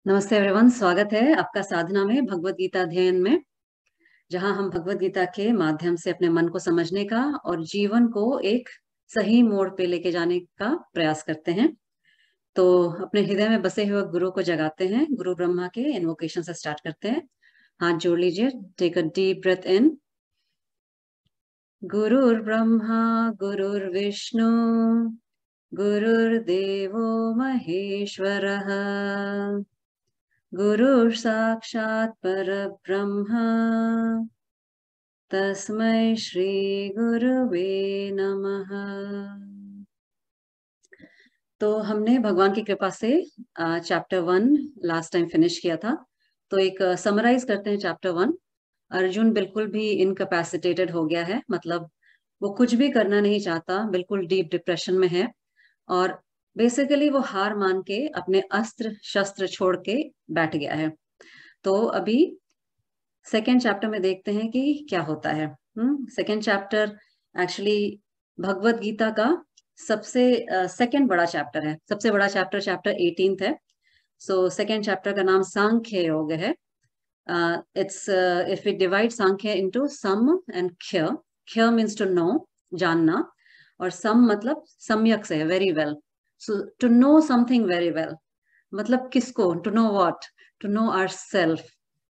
नमस्ते एवरीवन, स्वागत है आपका साधना में भगवत गीता अध्ययन में, जहां हम भगवत गीता के माध्यम से अपने मन को समझने का और जीवन को एक सही मोड़ पे लेके जाने का प्रयास करते हैं। तो अपने हृदय में बसे हुए गुरु को जगाते हैं। गुरु ब्रह्मा के इन्वोकेशन से स्टार्ट करते हैं। हाथ जोड़ लीजिए। Take a deep breath in. गुरुर्ब्रह्मा गुरुर्विष्णु गुरुर्देवो महेश्वरः गुरुः साक्षात् परब्रह्म तस्मै श्री गुरुवे नमः। तो हमने भगवान की कृपा से चैप्टर 1 लास्ट टाइम फिनिश किया था। तो एक समराइज करते हैं चैप्टर 1। अर्जुन बिल्कुल भी इनकैपेसिटेटेड हो गया है, मतलब वो कुछ भी करना नहीं चाहता, बिल्कुल डीप डिप्रेशन में है और बेसिकली वो हार मान के अपने अस्त्र शस्त्र छोड़ के बैठ गया है। तो अभी सेकेंड चैप्टर में देखते हैं कि क्या होता है। Second chapter actually Bhagavad Gita का सबसे सेकेंड बड़ा चैप्टर है। सबसे बड़ा चैप्टर चैप्टर 18 है। सो सेकेंड चैप्टर का नाम सांख्य योग है। It's if we divide Sankhya into सम एंड ख्य। ख्य मीन्स टू नो, जानना, और सम मतलब सम्यक से, very well. So to know something very well मतलब किसको? To know what? To know our self.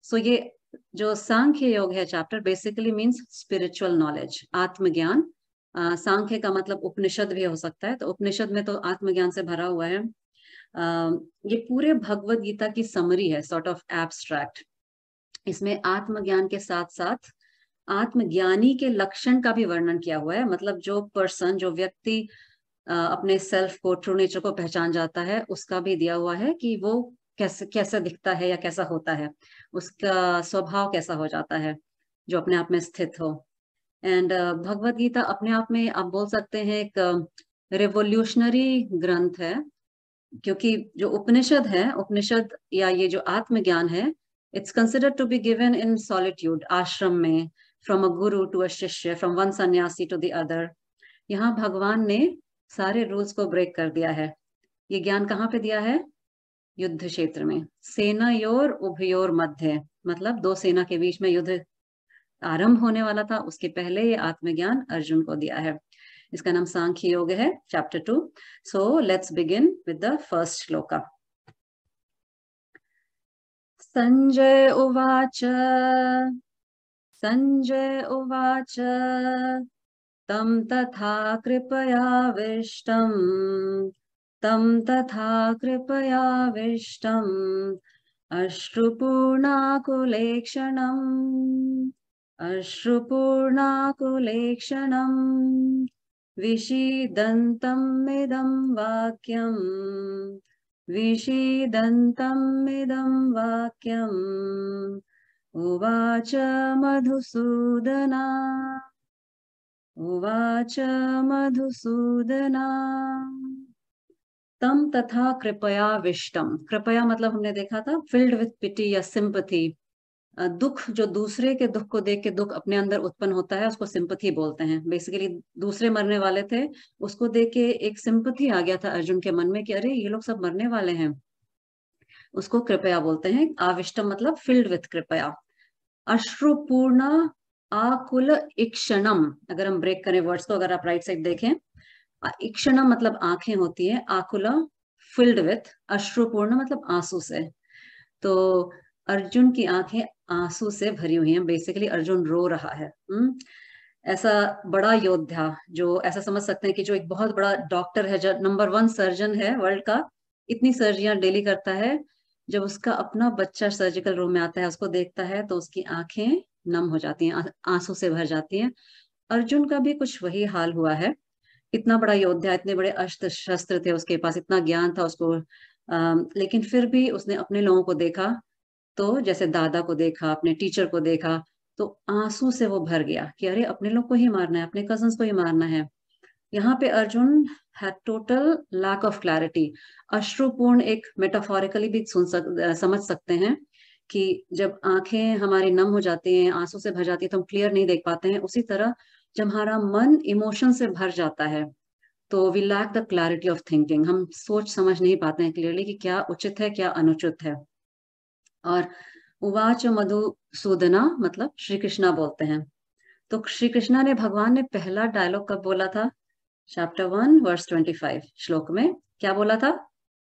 So ये जो सांख्य योग है chapter basically means spiritual knowledge, आत्मज्ञान। सांख्य का मतलब उपनिषद भी हो सकता है, तो उपनिषद में तो आत्मज्ञान से भरा हुआ है। ये पूरे भगवत गीता की समरी है, सॉर्ट ऑफ एब्स्ट्रैक्ट। इसमें आत्मज्ञान के साथ साथ आत्मज्ञानी के लक्षण का भी वर्णन किया हुआ है। मतलब जो पर्सन, जो व्यक्ति अपने सेल्फ को, ट्रू नेचर को पहचान जाता है, उसका भी दिया हुआ है कि वो कैसे कैसा दिखता है या कैसा होता है, उसका स्वभाव कैसा हो जाता है जो अपने आप में स्थित हो। एंड भगवत गीता अपने आप में आप बोल सकते हैं एक रेवोल्यूशनरी ग्रंथ है, क्योंकि जो उपनिषद है, उपनिषद या ये जो आत्मज्ञान है, it's considered to be given in solitude, ashram में, from a guru to a shishya, from one sanyasi to the other. यहाँ भगवान ने सारे रूल्स को ब्रेक कर दिया है। ये ज्ञान कहाँ पे दिया है? युद्ध क्षेत्र में, सेनायोर उभयोर मध्य, मतलब दो सेना के बीच में युद्ध आरंभ होने वाला था, उसके पहले ये आत्मज्ञान अर्जुन को दिया है। इसका नाम सांख्य योग है, chapter 2। So let's begin with the first shloka. Sanjay उवाच संजय उवाच तं तथा कृपयाविष्टम् तं तथा कृपयाविष्टम् अश्रुपूर्णाकुलेक्षणम् विषीदन्तमिदं वाक्यम् विषीदन्तमिदं वाक्यम् उवाच मधुसूदना उवाच मधुसूदना। तम तथा कृपया विष्टम। कृपया मतलब हमने देखा था फिल्ड विथ पिटी या सिंपथी। दुख, जो दूसरे के दुख को देख के दुख अपने अंदर उत्पन्न होता है, उसको सिंपथी बोलते हैं। बेसिकली दूसरे मरने वाले थे, उसको देख के एक सिंपथी आ गया था अर्जुन के मन में कि अरे ये लोग सब मरने वाले हैं, उसको कृपया बोलते हैं। आविष्टम मतलब फिल्ड विथ कृपया। अश्रुपूर्ण आकुल इक्षणम, अगर हम ब्रेक करें वर्ड्स को, अगर आप राइट साइड देखें, इक्षणम मतलब आंखें होती है, आकुला फिल्ड विथ, अश्रुपूर्ण मतलब आंसू से। तो अर्जुन की आंखें आंसू से भरी हुई हैं। बेसिकली अर्जुन रो रहा है। ऐसा बड़ा योद्धा, जो ऐसा समझ सकते हैं कि जो एक बहुत बड़ा डॉक्टर है, जो नंबर 1 सर्जन है वर्ल्ड का, इतनी सर्जरियां डेली करता है, जब उसका अपना बच्चा सर्जिकल रूम में आता है, उसको देखता है तो उसकी आंखें नम हो जाती हैं, आंसू से भर जाती हैं। अर्जुन का भी कुछ वही हाल हुआ है। इतना बड़ा योद्धा, इतने बड़े अस्त्र शस्त्र थे उसके पास, इतना ज्ञान था उसको, लेकिन फिर भी उसने अपने लोगों को देखा, तो जैसे दादा को देखा, अपने टीचर को देखा, तो आंसू से वो भर गया कि अरे अपने लोग को ही मारना है, अपने कजन्स को ही मारना है। यहाँ पे अर्जुन है टोटल लैक ऑफ क्लैरिटी। अश्रुपूर्ण एक मेटाफोरिकली भी समझ सकते हैं कि जब आंखें हमारी नम हो जाती हैं, आंसू से भर जाती है, तो हम क्लियर नहीं देख पाते हैं। उसी तरह जब हमारा मन इमोशन से भर जाता है, तो we lack the clarity of thinking. हम सोच समझ नहीं पाते हैं क्लियरली कि क्या उचित है, क्या अनुचित है। और उवाच मधुसूदना मतलब श्री कृष्णा बोलते हैं। तो श्री कृष्णा ने, भगवान ने पहला डायलॉग कब बोला था? चैप्टर 1 वर्स 25 श्लोक में क्या बोला था?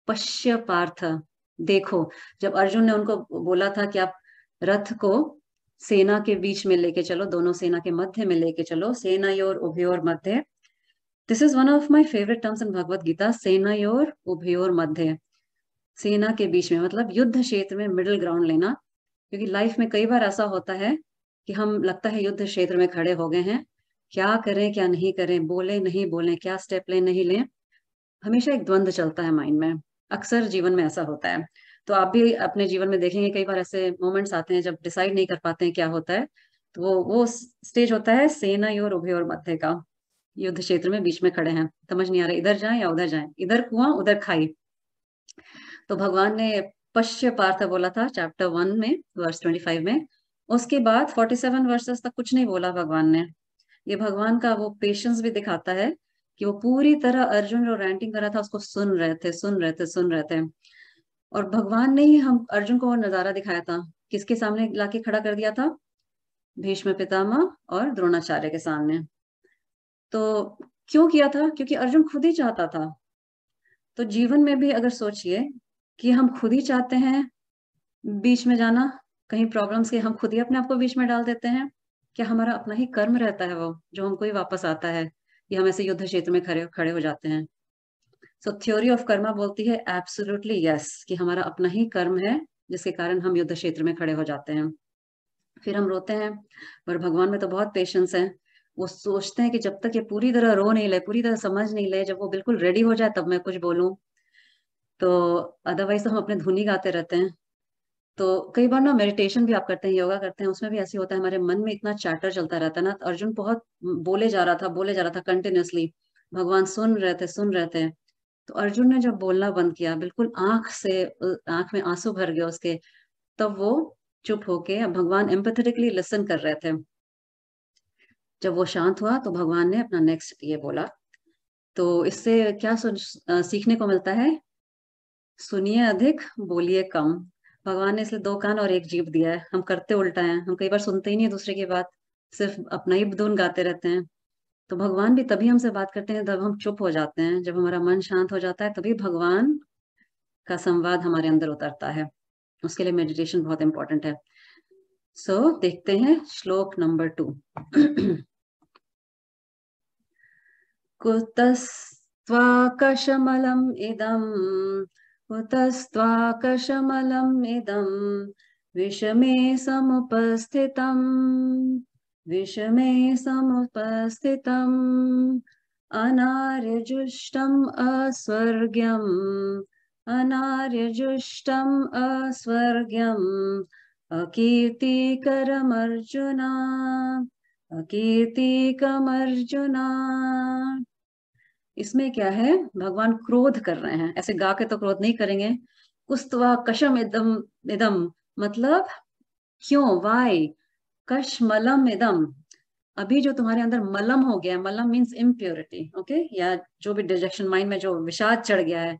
पश्य पार्थ, देखो। जब अर्जुन ने उनको बोला था कि आप रथ को सेना के बीच में लेके चलो, दोनों सेना के मध्य में लेके चलो, सेनायोर उभयोर मध्य। This is one of my favourite terms in Bhagavad Gita, सेनायोर उभयोर मध्य। सेना के बीच में मतलब युद्ध क्षेत्र में मिडिल ग्राउंड लेना। क्योंकि लाइफ में कई बार ऐसा होता है कि हम, लगता है युद्ध क्षेत्र में खड़े हो गए हैं, क्या करें क्या नहीं करें, बोले नहीं बोले, क्या स्टेप लें नहीं लें, हमेशा एक द्वंद्व चलता है माइंड में। अक्सर जीवन में ऐसा होता है। तो आप भी अपने जीवन में देखेंगे कई बार ऐसे मोमेंट्स आते हैं जब डिसाइड नहीं कर पाते हैं क्या होता है। तो वो स्टेज होता है सेना योर उभयोर मध्य का। युद्ध क्षेत्र में बीच में खड़े हैं, समझ नहीं आ रहा इधर जाएं या उधर जाएं, इधर कुआं उधर खाई। तो भगवान ने पश्य पार्थ बोला था चैप्टर 1 में वर्स 25 में। उसके बाद 47 वर्सेस तक कुछ नहीं बोला भगवान ने। ये भगवान का वो पेशेंस भी दिखाता है कि वो पूरी तरह अर्जुन जो रैंटिंग कर रहा था उसको सुन रहे थे, सुन रहे थे, सुन रहे थे। और भगवान ने ही हम अर्जुन को वो नजारा दिखाया था, किसके सामने लाके खड़ा कर दिया था? भीष्म पितामह और द्रोणाचार्य के सामने। तो क्यों किया था? क्योंकि अर्जुन खुद ही चाहता था। तो जीवन में भी अगर सोचिए कि हम खुद ही चाहते हैं बीच में जाना, कहीं प्रॉब्लम्स के हम खुद ही अपने आप को बीच में डाल देते हैं, क्या हमारा अपना ही कर्म रहता है वो जो हमको ही वापस आता है, या हम ऐसे युद्ध क्षेत्र में खड़े खड़े हो जाते हैं? सो थ्योरी ऑफ कर्मा बोलती है एब्सोल्युटली यस, कि हमारा अपना ही कर्म है जिसके कारण हम युद्ध क्षेत्र में खड़े हो जाते हैं। फिर हम रोते हैं। पर भगवान में तो बहुत पेशेंस है। वो सोचते हैं कि जब तक ये पूरी तरह रो नहीं ले, पूरी तरह समझ नहीं ले, जब वो बिल्कुल रेडी हो जाए तब मैं कुछ बोलूं। तो अदरवाइज तो हम अपने धुन ही गाते रहते हैं। तो कई बार ना मेडिटेशन भी आप करते हैं, योगा करते हैं, उसमें भी ऐसे होता है, हमारे मन में इतना चैटर चलता रहता है ना। तो अर्जुन बहुत बोले जा रहा था, बोले जा रहा था कंटिन्यूअसली। भगवान सुन रहे थे, सुन रहे थे। तो अर्जुन ने जब बोलना बंद किया, बिल्कुल आंख में आंसू भर गए उसके, तब वो चुप होके, अब भगवान एम्पैथेटिकली लिसन कर रहे थे। जब वो शांत हुआ तो भगवान ने अपना नेक्स्ट ये बोला। तो इससे क्या सीखने को मिलता है? सुनिए अधिक, बोलिए कम। भगवान ने इसलिए दो कान और एक जीभ दिया है। हम करते उल्टा है, हम कई बार सुनते ही नहीं दूसरे की बात, सिर्फ अपना ही धुन गाते रहते हैं। तो भगवान भी तभी हमसे बात करते हैं जब हम चुप हो जाते हैं, जब हमारा मन शांत हो जाता है, तभी भगवान का संवाद हमारे अंदर उतरता है। उसके लिए मेडिटेशन बहुत इंपॉर्टेंट है। देखते हैं श्लोक नंबर 2। कुतस्त्वाकशमलम् इदम्, कुतस्त्वाकशमलम् इदम्, विषमे समुपस्थितम्, विषमे समुपस्थितम्, अनार्यजुष्टम् अस्वर्ग्यम्, अनार्यजुष्टम् अस्वर्ग्यम्, अकीर्तिकरमर्जुना, अकीर्तिकमर्जुना। इसमें क्या है? भगवान क्रोध कर रहे हैं, ऐसे गा के तो क्रोध नहीं करेंगे। कुस्तवा कशम इदम, इदम मतलब क्यों, वाई? कशमलम इदम, अभी जो तुम्हारे अंदर मलम हो गया, मलम मीन्स इम्प्योरिटी, ओके, या जो भी डिजेक्शन, माइंड में जो विषाद चढ़ गया है।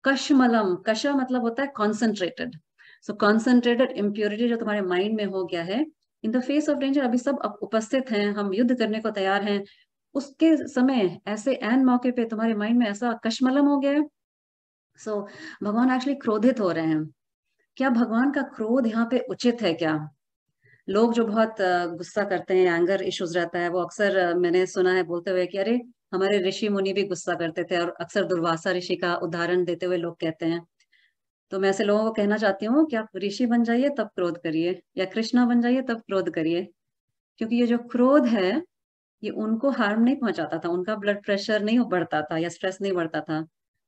कशमलम, कश मतलब होता है कॉन्सेंट्रेटेड। सो कॉन्सेंट्रेटेड इम्प्योरिटी जो तुम्हारे माइंड में हो गया है, in the face of danger, अभी सब उपस्थित हैं, हम युद्ध करने को तैयार हैं, उसके समय ऐसे एन मौके पे तुम्हारे माइंड में ऐसा कशमलम हो गया है। भगवान एक्चुअली क्रोधित हो रहे हैं। क्या भगवान का क्रोध यहाँ पे उचित है क्या? लोग जो बहुत गुस्सा करते हैं, एंगर इश्यूज रहता है, वो अक्सर मैंने सुना है बोलते हुए कि अरे हमारे ऋषि मुनि भी गुस्सा करते थे, और अक्सर दुर्वासा ऋषि का उदाहरण देते हुए लोग कहते हैं। तो मैं ऐसे लोगों को कहना चाहती हूँ कि आप ऋषि बन जाइए तब क्रोध करिए, या कृष्णा बन जाइए तब क्रोध करिए। क्योंकि ये जो क्रोध है, ये उनको हार्म नहीं पहुंचाता था, उनका ब्लड प्रेशर नहीं बढ़ता था या स्ट्रेस नहीं बढ़ता था।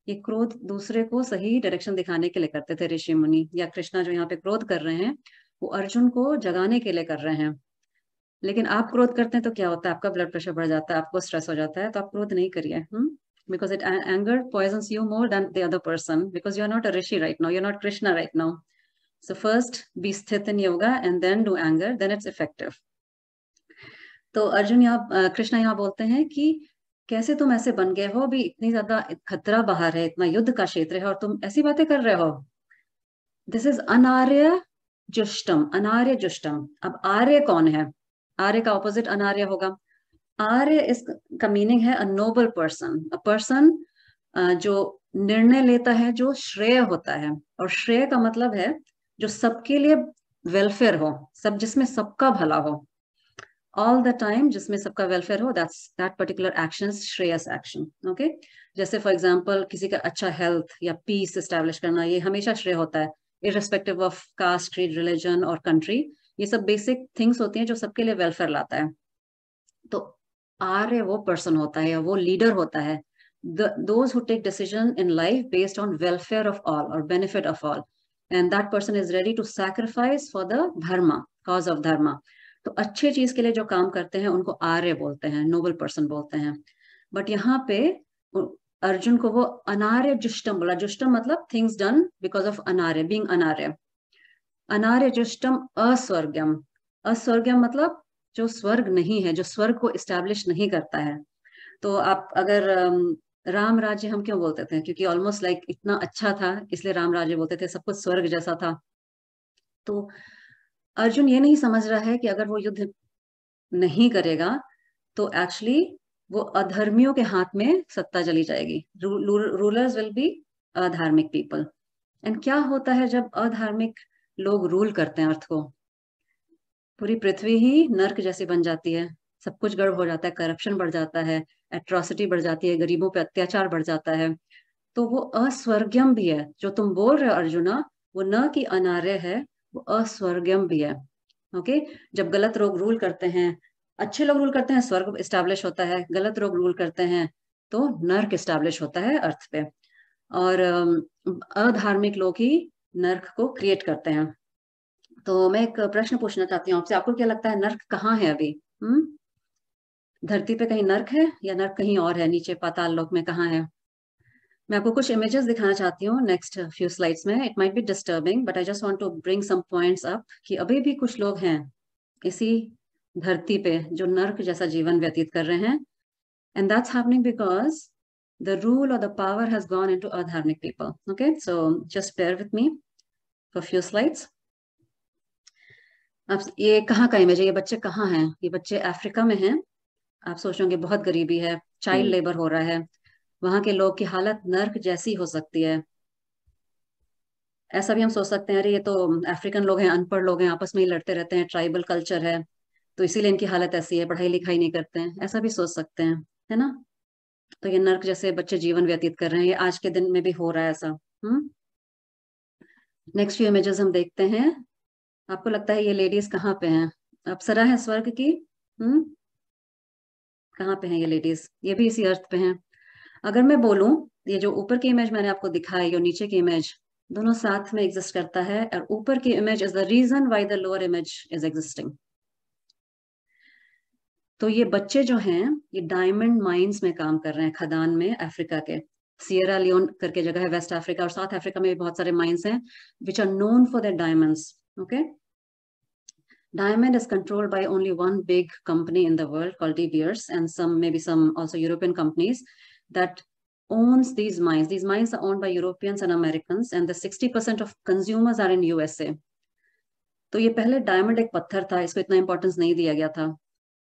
ये क्रोध दूसरे को सही डायरेक्शन दिखाने के लिए करते थे ऋषि मुनि। या कृष्णा जो यहाँ पे क्रोध कर रहे हैं, वो अर्जुन को जगाने के लिए कर रहे हैं। लेकिन आप क्रोध करते हैं तो क्या होता है? आपका ब्लड प्रेशर बढ़ जाता है, आपको स्ट्रेस हो जाता है। तो आप क्रोध नहीं करिए, because it anger poisons you more than the other person, because you are not a rishi right now, you are not Krishna right now. So first be स्थित in yoga and then do anger, then it's effective. तो अर्जुन यहाँ, कृष्णा यहाँ बोलते हैं कि कैसे तुम ऐसे बन गए हो, भी इतनी ज्यादा खतरा बाहर है, इतना युद्ध का क्षेत्र है, और तुम ऐसी बातें कर रहे हो। दिस इज अनार्य जुष्टम, अनार्य जुष्टम। अब आर्य कौन है? आर्य का ऑपोजिट अनार्य होगा। आर्य इसका मीनिंग है अ नोबल पर्सन, अ पर्सन जो निर्णय लेता है जो श्रेय होता है। और श्रेय का मतलब है जो सबके लिए वेलफेयर हो, सब जिसमें सबका भला हो, ऑल द टाइम जिसमें सबका वेलफेयर हो, that particular action Shreyas action. Okay, जैसे फॉर एग्जांपल किसी का अच्छा हेल्थ या पीस एस्टेब्लिश करना, ये हमेशा श्रेय होता है, irrespective of caste, creed, religion और कंट्री। ये सब बेसिक थिंग्स होती हैं जो सबके लिए वेलफेयर लाता है। तो आर्य वो पर्सन होता है या वो लीडर होता है, those who take decision in life based on welfare of all or benefit of all, and that person is ready to sacrifice for the dharma, cause of dharma। तो अच्छे चीज के लिए जो काम करते हैं उनको आर्य बोलते हैं, नोबल पर्सन बोलते हैं। बट यहाँ पे अर्जुन को वो अनार्य जुष्टम बोला। जुष्टम मतलब थिंग्स डन बिकॉज ऑफ अनार्य, बीइंग अनार्य। अनार्य जुष्टम अस्वर्गम। अस्वर्गम मतलब जो स्वर्ग नहीं है, जो स्वर्ग को इस्टेब्लिश नहीं करता है। तो आप अगर राम राज्य हम क्यों बोलते थे? क्योंकि ऑलमोस्ट लाइक इतना अच्छा था, इसलिए राम राज्य बोलते थे, सब कुछ स्वर्ग जैसा था। तो अर्जुन ये नहीं समझ रहा है कि अगर वो युद्ध नहीं करेगा तो एक्चुअली वो अधर्मियों के हाथ में सत्ता चली जाएगी। रूलर्स विल बी अधार्मिक पीपल। एंड क्या होता है जब अधार्मिक लोग रूल करते हैं अर्थ को? पूरी पृथ्वी ही नर्क जैसी बन जाती है, सब कुछ गड़बड़ हो जाता है, करप्शन बढ़ जाता है, एट्रोसिटी बढ़ जाती है, गरीबों पे अत्याचार बढ़ जाता है। तो वो अस्वर्गम भी है जो तुम बोल रहे हो अर्जुना, वो न कि अनार्य है, वो अस्वर्गम भी है। ओके, जब गलत लोग रूल करते हैं, अच्छे लोग रूल करते हैं स्वर्ग इस्टेब्लिश होता है, गलत लोग रूल करते हैं तो नर्क इस्टेब्लिश होता है अर्थ पे। और अधार्मिक लोग ही नर्क को क्रिएट करते हैं। तो मैं एक प्रश्न पूछना चाहती हूँ आपसे, आपको क्या लगता है नर्क कहाँ है अभी? धरती पे कहीं नर्क है या नर्क कहीं और है, नीचे पाताल लोक में कहाँ है? मैं आपको कुछ इमेजेस दिखाना चाहती हूँ नेक्स्ट फ्यू स्लाइड्स में। It might be disturbing but I just want to bring some points up कि अभी भी कुछ लोग हैं इसी धरती पे जो नर्क जैसा जीवन व्यतीत कर रहे हैं। And that's happening because the rule और the power has gone into अधार्मिक people. Okay, so just bear with me for few slides. अब ये कहाँ का इमेज है? ये बच्चे कहाँ हैं? ये बच्चे अफ्रीका में हैं। आप सोचोगे बहुत गरीबी है, चाइल्ड लेबर हो रहा है, वहां के लोग की हालत नर्क जैसी हो सकती है। ऐसा भी हम सोच सकते हैं अरे ये तो अफ्रीकन लोग हैं, अनपढ़ लोग हैं, आपस में ही लड़ते रहते हैं, ट्राइबल कल्चर है तो इसीलिए इनकी हालत ऐसी है, पढ़ाई लिखाई नहीं करते हैं, ऐसा भी सोच सकते हैं, है ना? तो ये नर्क जैसे बच्चे जीवन व्यतीत कर रहे हैं, ये आज के दिन में भी हो रहा है ऐसा। नेक्स्ट फ्यू इमेजेस हम देखते हैं। आपको लगता है ये लेडीज कहाँ पे हैं? अप्सरा है स्वर्ग की? हम्म कहाँ पे हैं ये लेडीज? ये भी इसी अर्थ पे हैं। अगर मैं बोलूं ये जो ऊपर की इमेज मैंने आपको दिखाई और नीचे की इमेज, दोनों साथ में एग्जिस्ट करता है, और ऊपर की image is the reason why the lower image is existing. तो ये बच्चे जो हैं ये डायमंड माइंस में काम कर रहे हैं, खदान में, अफ्रीका के सियरा लियोन करके जगह है, वेस्ट अफ्रीका और साउथ अफ्रीका में भी बहुत सारे माइंस हैं which are known for their diamonds. Okay, diamond is controlled by only one big company in the world called De Beers, and maybe some also European companies that owns these mines. These mines are owned by Europeans and Americans, and the 60% of consumers are in USA. तो ये पहले diamond एक पत्थर था, इसको इतना importance नहीं दिया गया था।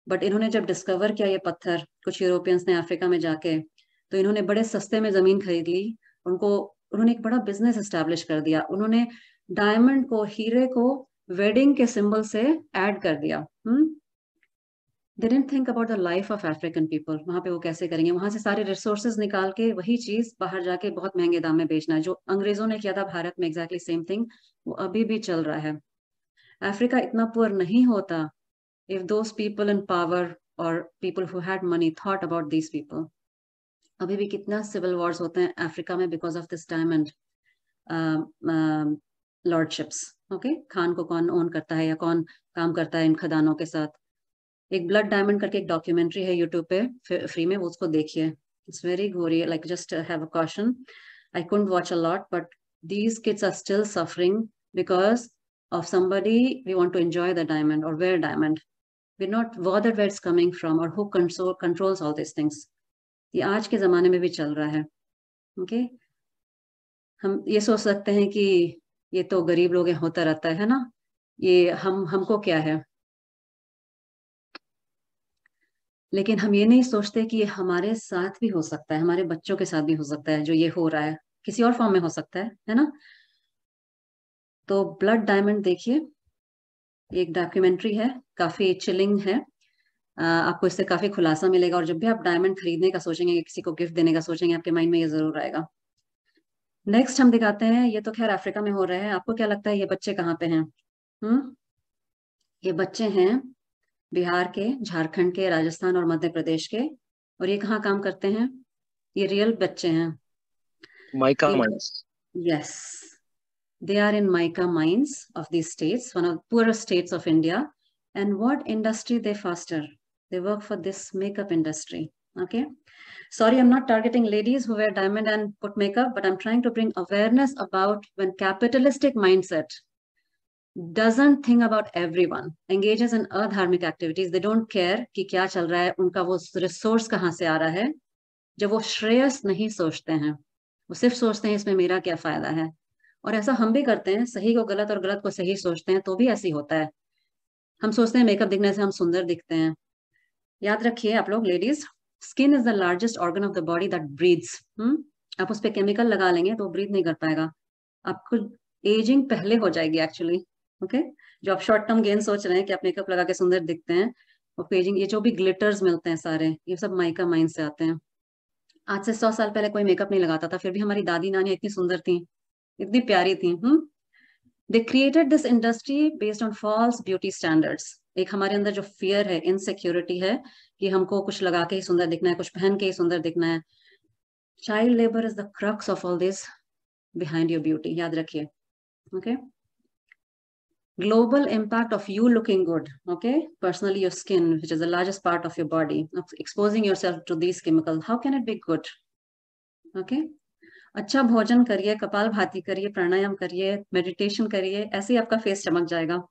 बट इन्होंने जब डिस्कवर किया ये पत्थर, कुछ यूरोपियंस ने अफ्रीका में जाके, तो इन्होंने बड़े सस्ते में जमीन खरीद ली। उन्होंने एक बड़ा बिजनेस एस्टेब्लिश कर दिया। उन्होंने डायमंड को, हीरे को वेडिंग के सिंबल से ऐड कर दिया। They didn't think about the life of African people. वहां पे वो कैसे करेंगे? वहां से सारे रिसोर्सेज निकाल के वही चीज बाहर जाके बहुत महंगे दाम में बेचना है, जो अंग्रेजों ने किया था भारत में, एग्जैक्टली सेम थिंग वो अभी भी चल रहा है। अफ्रीका इतना पुअर नहीं होता if those people in power or people who had money thought about these people। अभी भी कितना सिविल वॉर्स होते हैं अफ्रीका में because of this diamond lordships. Okay, Khan को कौन ओन करता है या कौन काम करता है इन खदानों के साथ। एक ब्लड डायमंड करके एक डॉक्यूमेंट्री है यूट्यूब पे फ्री में, वो उसको देखिए। इट्स वेरी गोरी, like just have a caution. I couldn't watch a lot but these kids are still suffering because of somebody we want to enjoy the diamond or wear diamond। we're not bothered where it's coming from or who controls all these things। ये आज के जमाने में भी चल रहा है। Okay, हम ये सोच सकते हैं कि ये तो गरीब लोग हैं, होता रहता है ना? ये हमको क्या है, लेकिन हम ये नहीं सोचते कि ये हमारे साथ भी हो सकता है, हमारे बच्चों के साथ भी हो सकता है, जो ये हो रहा है किसी और फॉर्म में हो सकता है ना। तो ब्लड डायमंड देखिए, एक डॉक्यूमेंट्री है, काफी चिलिंग है। आपको इससे काफी खुलासा मिलेगा, और जब भी आप डायमंड खरीदने का सोचेंगे, किसी को गिफ्ट देने का सोचेंगे, आपके माइंड में ये जरूर आएगा। नेक्स्ट हम दिखाते हैं, ये तो खैर अफ्रीका में हो रहा है। आपको क्या लगता है ये बच्चे कहाँ पे हैं? ये बच्चे हैं बिहार के, झारखंड के, राजस्थान और मध्य प्रदेश के। और ये कहाँ काम करते हैं? ये रियल बच्चे हैं। माइका ये, mines. Yes, they are in mica mines of these states, one of the poorest states of India. And what industry they foster? They work for this makeup industry. Okay. Sorry, I'm not targeting ladies who wear diamond and put makeup, but I'm trying to bring awareness about when capitalistic mindset doesn't think about everyone, engages in adharmic activities. They don't care कि क्या चल रहा है, उनका वो resource कहाँ से आ रहा है। जब वो श्रेयस नहीं सोचते हैं, वो सिर्फ सोचते हैं इसमें मेरा क्या फायदा है। और ऐसा हम भी करते हैं, सही को गलत और गलत को सही सोचते हैं, तो भी ऐसे ही होता है। हम सोचते हैं मेकअप दिखने से हम सुंदर दिखते हैं। याद रखिए आप लोग ladies, skin is the largest organ of the body that breathes. आप उस पर केमिकल लगा लेंगे तो ब्रीथ नहीं कर पाएगा, आपको एजिंग पहले हो जाएगी एक्चुअली। ओके, जो आप शॉर्ट टर्म गेन सोच रहे हैं कि आप मेकअप लगा के सुंदर दिखते हैं, वो एजिंग, ये जो भी ग्लिटर्स मिलते हैं सारे, ये सब माइका माइंड से आते हैं। आज से 100 साल पहले कोई मेकअप नहीं लगाता था, फिर भी हमारी दादी नानी इतनी सुंदर थी, इतनी प्यारी थी। They created this industry based on false beauty standards. एक हमारे अंदर जो फियर है, इनसिक्योरिटी है, कि हमको कुछ लगा के ही सुंदर दिखना है, कुछ पहन के ही सुंदर दिखना है। Child labour is the crux of all this behind your beauty, याद रखिए। Okay, global impact of you looking good. Okay, personally your skin, which is the largest part of your body, exposing yourself to these chemicals, how can it be good? Okay, अच्छा भोजन करिए, कपाल भाती करिए, प्राणायाम करिए, meditation करिए, ऐसे ही आपका फेस चमक जाएगा।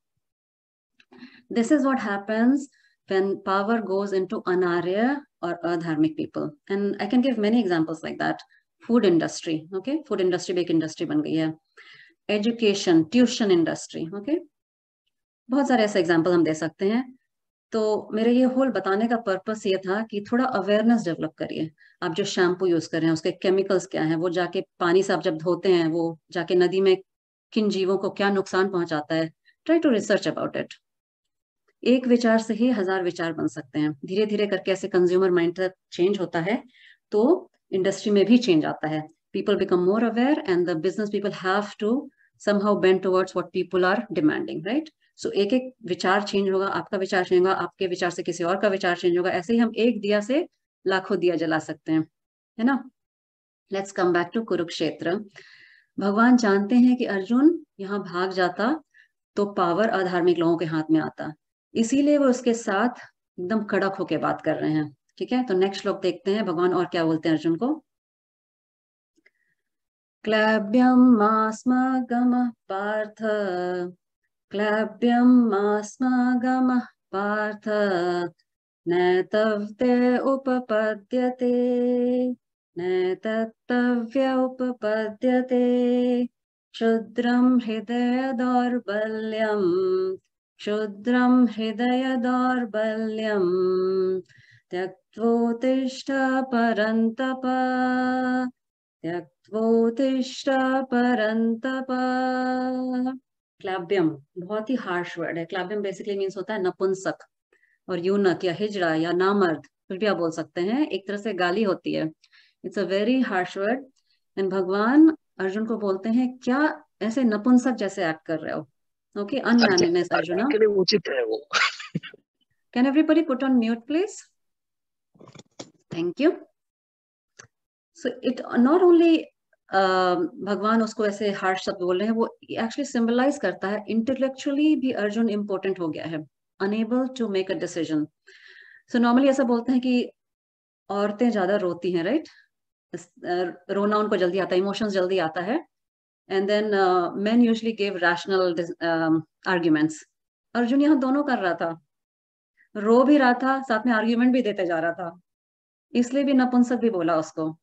This is what happens when power goes into anarya or adharmic people. And I can give many examples like that. Food industry, okay? Food industry भी एक industry बन गई है. Education, tuition industry, okay? बहुत सारे ऐसे एग्जाम्पल हम दे सकते हैं। तो मेरे ये होल बताने का पर्पस ये था कि थोड़ा अवेयरनेस डेवलप करिए। आप जो शैम्पू यूज कर रहे हैं उसके केमिकल्स क्या हैं, वो जाके पानी से आप जब धोते हैं, वो जाके नदी में किन जीवों को क्या नुकसान पहुंचाता है। Try to research about it. एक विचार से ही 1000 विचार बन सकते हैं। धीरे धीरे करके ऐसे कंज्यूमर माइंड चेंज होता है, तो इंडस्ट्री में भी चेंज आता है। People become more aware and the business people have to somehow bend towards what people are demanding, right? So एक एक विचार चेंज होगा, आपका विचार चेंज होगा, आपके विचार से किसी और का विचार चेंज होगा। ऐसे ही हम एक दिया से लाखों दिया जला सकते हैं, है ना। Let's come back to Kurukshetra. भगवान जानते हैं कि अर्जुन यहाँ भाग जाता तो पावर अधार्मिक लोगों के हाथ में आता, इसीलिए वो उसके साथ एकदम कड़क होके बात कर रहे हैं। ठीक है, तो नेक्स्ट श्लोक देखते हैं भगवान और क्या बोलते हैं अर्जुन को। क्लैब्यम मास्मगमः पार्थ, क्लैब्यम मास्मगमः पार्थ, नैतव्ये उपपद्यते, नैतत्तव्य उपपद्यते, क्षुद्रं हृदय दौर्बल्यम्, क्षुद्रं हृदय दौर्बल्यम्, त्यक्त्वोत्तिष्ठ परन्तप, त्यक्त्वोत्तिष्ठ परन्तप। क्लैब्यम बहुत ही हार्श वर्ड है। क्लैब्यम बेसिकली मीन्स होता है नपुंसक और यूनक या हिजड़ा या नामर्द, कुछ भी आप बोल सकते हैं, एक तरह से गाली होती है। It's a very harsh word. And भगवान अर्जुन को बोलते हैं क्या ऐसे नपुंसक जैसे एक्ट कर रहे हो। ओके, अनमैनलीनेस अर्जुन। के लिए उचित है वो। Can everybody put on mute please, thank you. So it not only भगवान उसको ऐसे हार्श शब्द बोल रहे हैं, वो एक्चुअली सिंबलाइज करता है इंटेलेक्चुअली भी अर्जुन इंपॉर्टेंट हो गया है, unable to make a decision. So normally ऐसा बोलते हैं कि औरतें ज्यादा रोती हैं, राइट? रोना उनको जल्दी आता है, इमोशंस जल्दी आता है। And then men usually give rational arguments. Arjun यहाँ दोनों कर रहा था, रो भी रहा था, साथ में आर्ग्यूमेंट भी देते जा रहा था, इसलिए भी नपुंसक भी बोला उसको।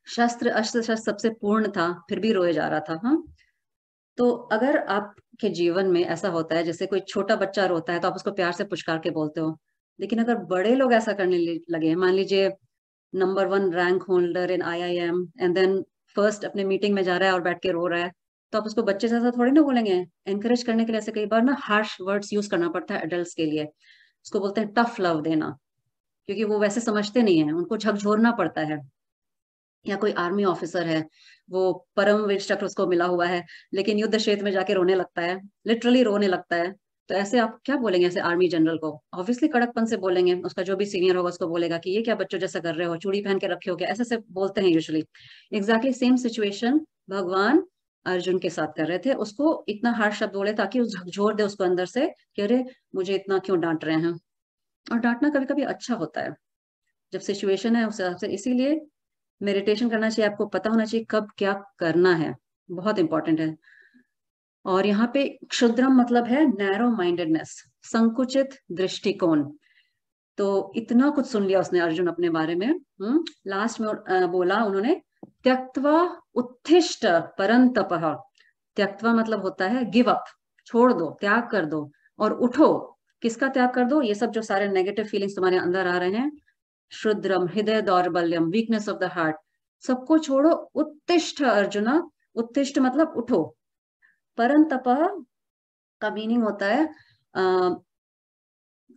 शस्त्र अस्त्र शस्त्र सबसे पूर्ण था, फिर भी रोए जा रहा था। हाँ, तो अगर आपके जीवन में ऐसा होता है, जैसे कोई छोटा बच्चा रोता है तो आप उसको प्यार से पुचकार के बोलते हो, लेकिन अगर बड़े लोग ऐसा करने लगे, मान लीजिए number 1 rank holder in IIM and then first अपने मीटिंग में जा रहा है और बैठ के रो रहा है, तो आप उसको बच्चे जैसा थोड़ी ना बोलेंगे। एनकरेज करने के लिए ऐसे कई बार ना हार्श वर्ड्स यूज करना पड़ता है एडल्ट्स के लिए। उसको बोलते हैं टफ लव देना, क्योंकि वो वैसे समझते नहीं है, उनको झकझोरना पड़ता है। या कोई आर्मी ऑफिसर है, वो परमवीर चक्र उसको मिला हुआ है, लेकिन युद्ध क्षेत्र में जाके रोने लगता है, लिटरली रोने लगता है। तो ऐसे आप क्या बोलेंगे ऐसे आर्मी जनरल को? ऑब्वियसली कड़कपन से बोलेंगे। उसका जो भी सीनियर होगा उसको बोलेगा कि ये क्या बच्चों जैसा कर रहे हो, चूड़ी पहन के रखे हो क्या, ऐसे से बोलते हैं यूजुअली। एग्जैक्टली सेम सिचुएशन भगवान अर्जुन के साथ कर रहे थे। उसको इतना हार्श शब्द बोले ताकि उस झकझोर दे उसको अंदर से कि अरे मुझे इतना क्यों डांट रहे हैं। और डांटना कभी कभी अच्छा होता है जब सिचुएशन है उस हिसाब से। इसीलिए मेडिटेशन करना चाहिए, आपको पता होना चाहिए कब क्या करना है, बहुत इंपॉर्टेंट है। और यहाँ पे क्षुद्रम मतलब है नैरो माइंडेडनेस, संकुचित दृष्टिकोण। तो इतना कुछ सुन लिया उसने अर्जुन अपने बारे में। लास्ट में बोला उन्होंने, त्यक्त्वा उत्थिष्ट परंतपः। त्यक्त्वा मतलब होता है गिव अप, छोड़ दो, त्याग कर दो, और उठो। किसका त्याग कर दो? ये सब जो सारे नेगेटिव फीलिंग्स तुम्हारे अंदर आ रहे हैं, शुद्रम हृदय दौर्बल्यम, वीकनेस ऑफ द हार्ट, सबको छोड़ो। उत्तिष्ठ अर्जुना, उत्तिष्ठ मतलब उठो। परंतप का मीनिंग होता है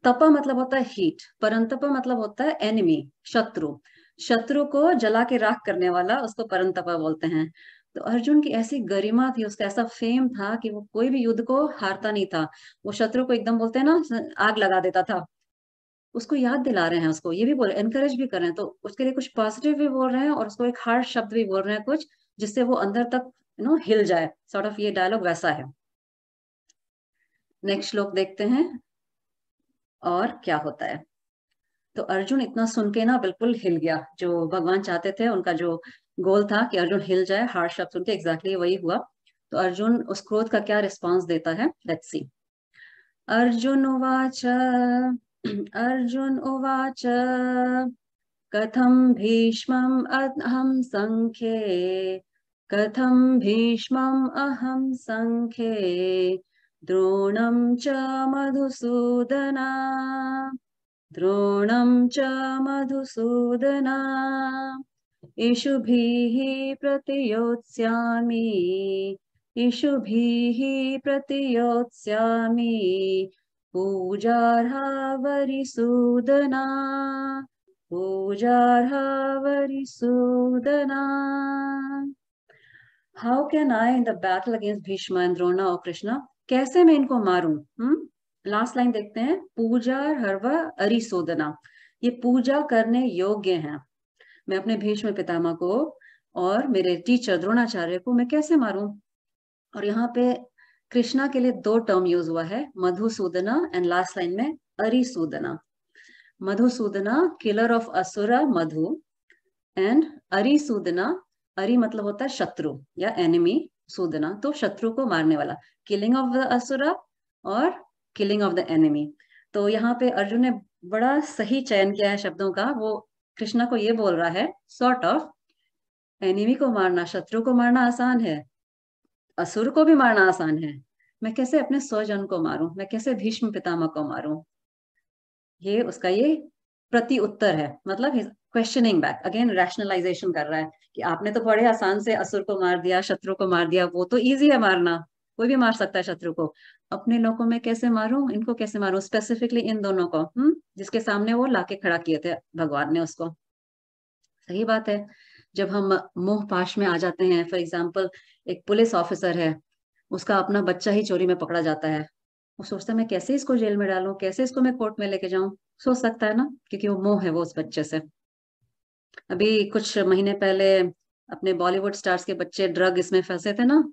तप मतलब होता है हीट, परंतप मतलब होता है एनिमी, शत्रु। शत्रु को जला के राख करने वाला, उसको परंतप बोलते हैं। तो अर्जुन की ऐसी गरिमा थी, उसका ऐसा फेम था कि वो कोई भी युद्ध को हारता नहीं था। वो शत्रु को एकदम बोलते हैं ना, आग लगा देता था। उसको याद दिला रहे हैं, उसको ये भी बोल एनकरेज भी कर रहे हैं, तो उसके लिए कुछ पॉजिटिव भी बोल रहे हैं और उसको एक हार्ड शब्द भी बोल रहे हैं कुछ, जिससे वो अंदर तक हिल जाए, सॉर्ट ऑफ ये डायलॉग वैसा है। नेक्स्ट श्लोक देखते हैं और क्या होता है। तो अर्जुन इतना सुन के ना बिल्कुल हिल गया। जो भगवान चाहते थे, उनका जो गोल था कि अर्जुन हिल जाए, हार्ड शब्द सुन के, एग्जैक्टली वही हुआ। तो अर्जुन उस क्रोध का क्या रिस्पॉन्स देता है, लेट्स सी। अर्जुन उवाच, अर्जुन उवाच, कथं भीष्मम् अहं संख्ये, कथं भीष्मम् अहं संख्ये, द्रोणं च मधुसूदना, द्रोणं च मधुसूदना, इषुभिः प्रतियोत्स्यामि, इषुभिः प्रतियोत्स्यामि, पूजार्हा वरिसूदना, पूजार्हा वरिसूदना। How can I in the battle against Bhishma and Drona और कृष्णा, कैसे मैं इनको मारूं? लास्ट लाइन देखते हैं, पूजा हर्व अरिसूदना, ये पूजा करने योग्य हैं। मैं अपने भीष्म पितामह को और मेरे टीचर द्रोणाचार्य को मैं कैसे मारूं? और यहाँ पे कृष्णा के लिए 2 टर्म यूज हुआ है, मधुसूदना एंड लास्ट लाइन में Arisudana. Madhusudana killer of asura Madhu, and Arisudana, अरि मतलब होता है शत्रु या एनिमी, सूदना तो शत्रु को मारने वाला, किलिंग ऑफ द असुरा और किलिंग ऑफ द एनिमी। तो यहाँ पे अर्जुन ने बड़ा सही चयन किया है शब्दों का। वो कृष्णा को ये बोल रहा है सॉर्ट ऑफ, एनिमी को मारना, शत्रु को मारना आसान है, असुर को भी मारना आसान है, मैं कैसे अपने स्वजन को मारूं, मैं कैसे भीष्म पितामह को मारूं? ये उसका ये प्रति उत्तर है, मतलब क्वेश्चनिंग बैक, अगेन रैशनलाइजेशन कर रहा है कि आपने तो बड़े आसान से असुर को मार दिया, शत्रु को मार दिया, वो तो इजी है मारना, कोई भी मार सकता है शत्रु को। अपने लोगों में कैसे मारूं, इनको कैसे मारूं, स्पेसिफिकली इन दोनों को, जिसके सामने वो लाके खड़ा किए थे भगवान ने उसको। सही बात है। जब हम मोह पाश में आ जाते हैं, फॉर एग्जाम्पल एक पुलिस ऑफिसर है, उसका अपना बच्चा ही चोरी में पकड़ा जाता है, वो सोचता है मैं कैसे इसको जेल में डालूं, कैसे इसको मैं कोर्ट में लेके जाऊं, सोच सकता है ना, क्योंकि वो मोह है वो उस बच्चे से। अभी कुछ महीने पहले अपने बॉलीवुड स्टार्स के बच्चे ड्रग इसमें फंसे थे ना,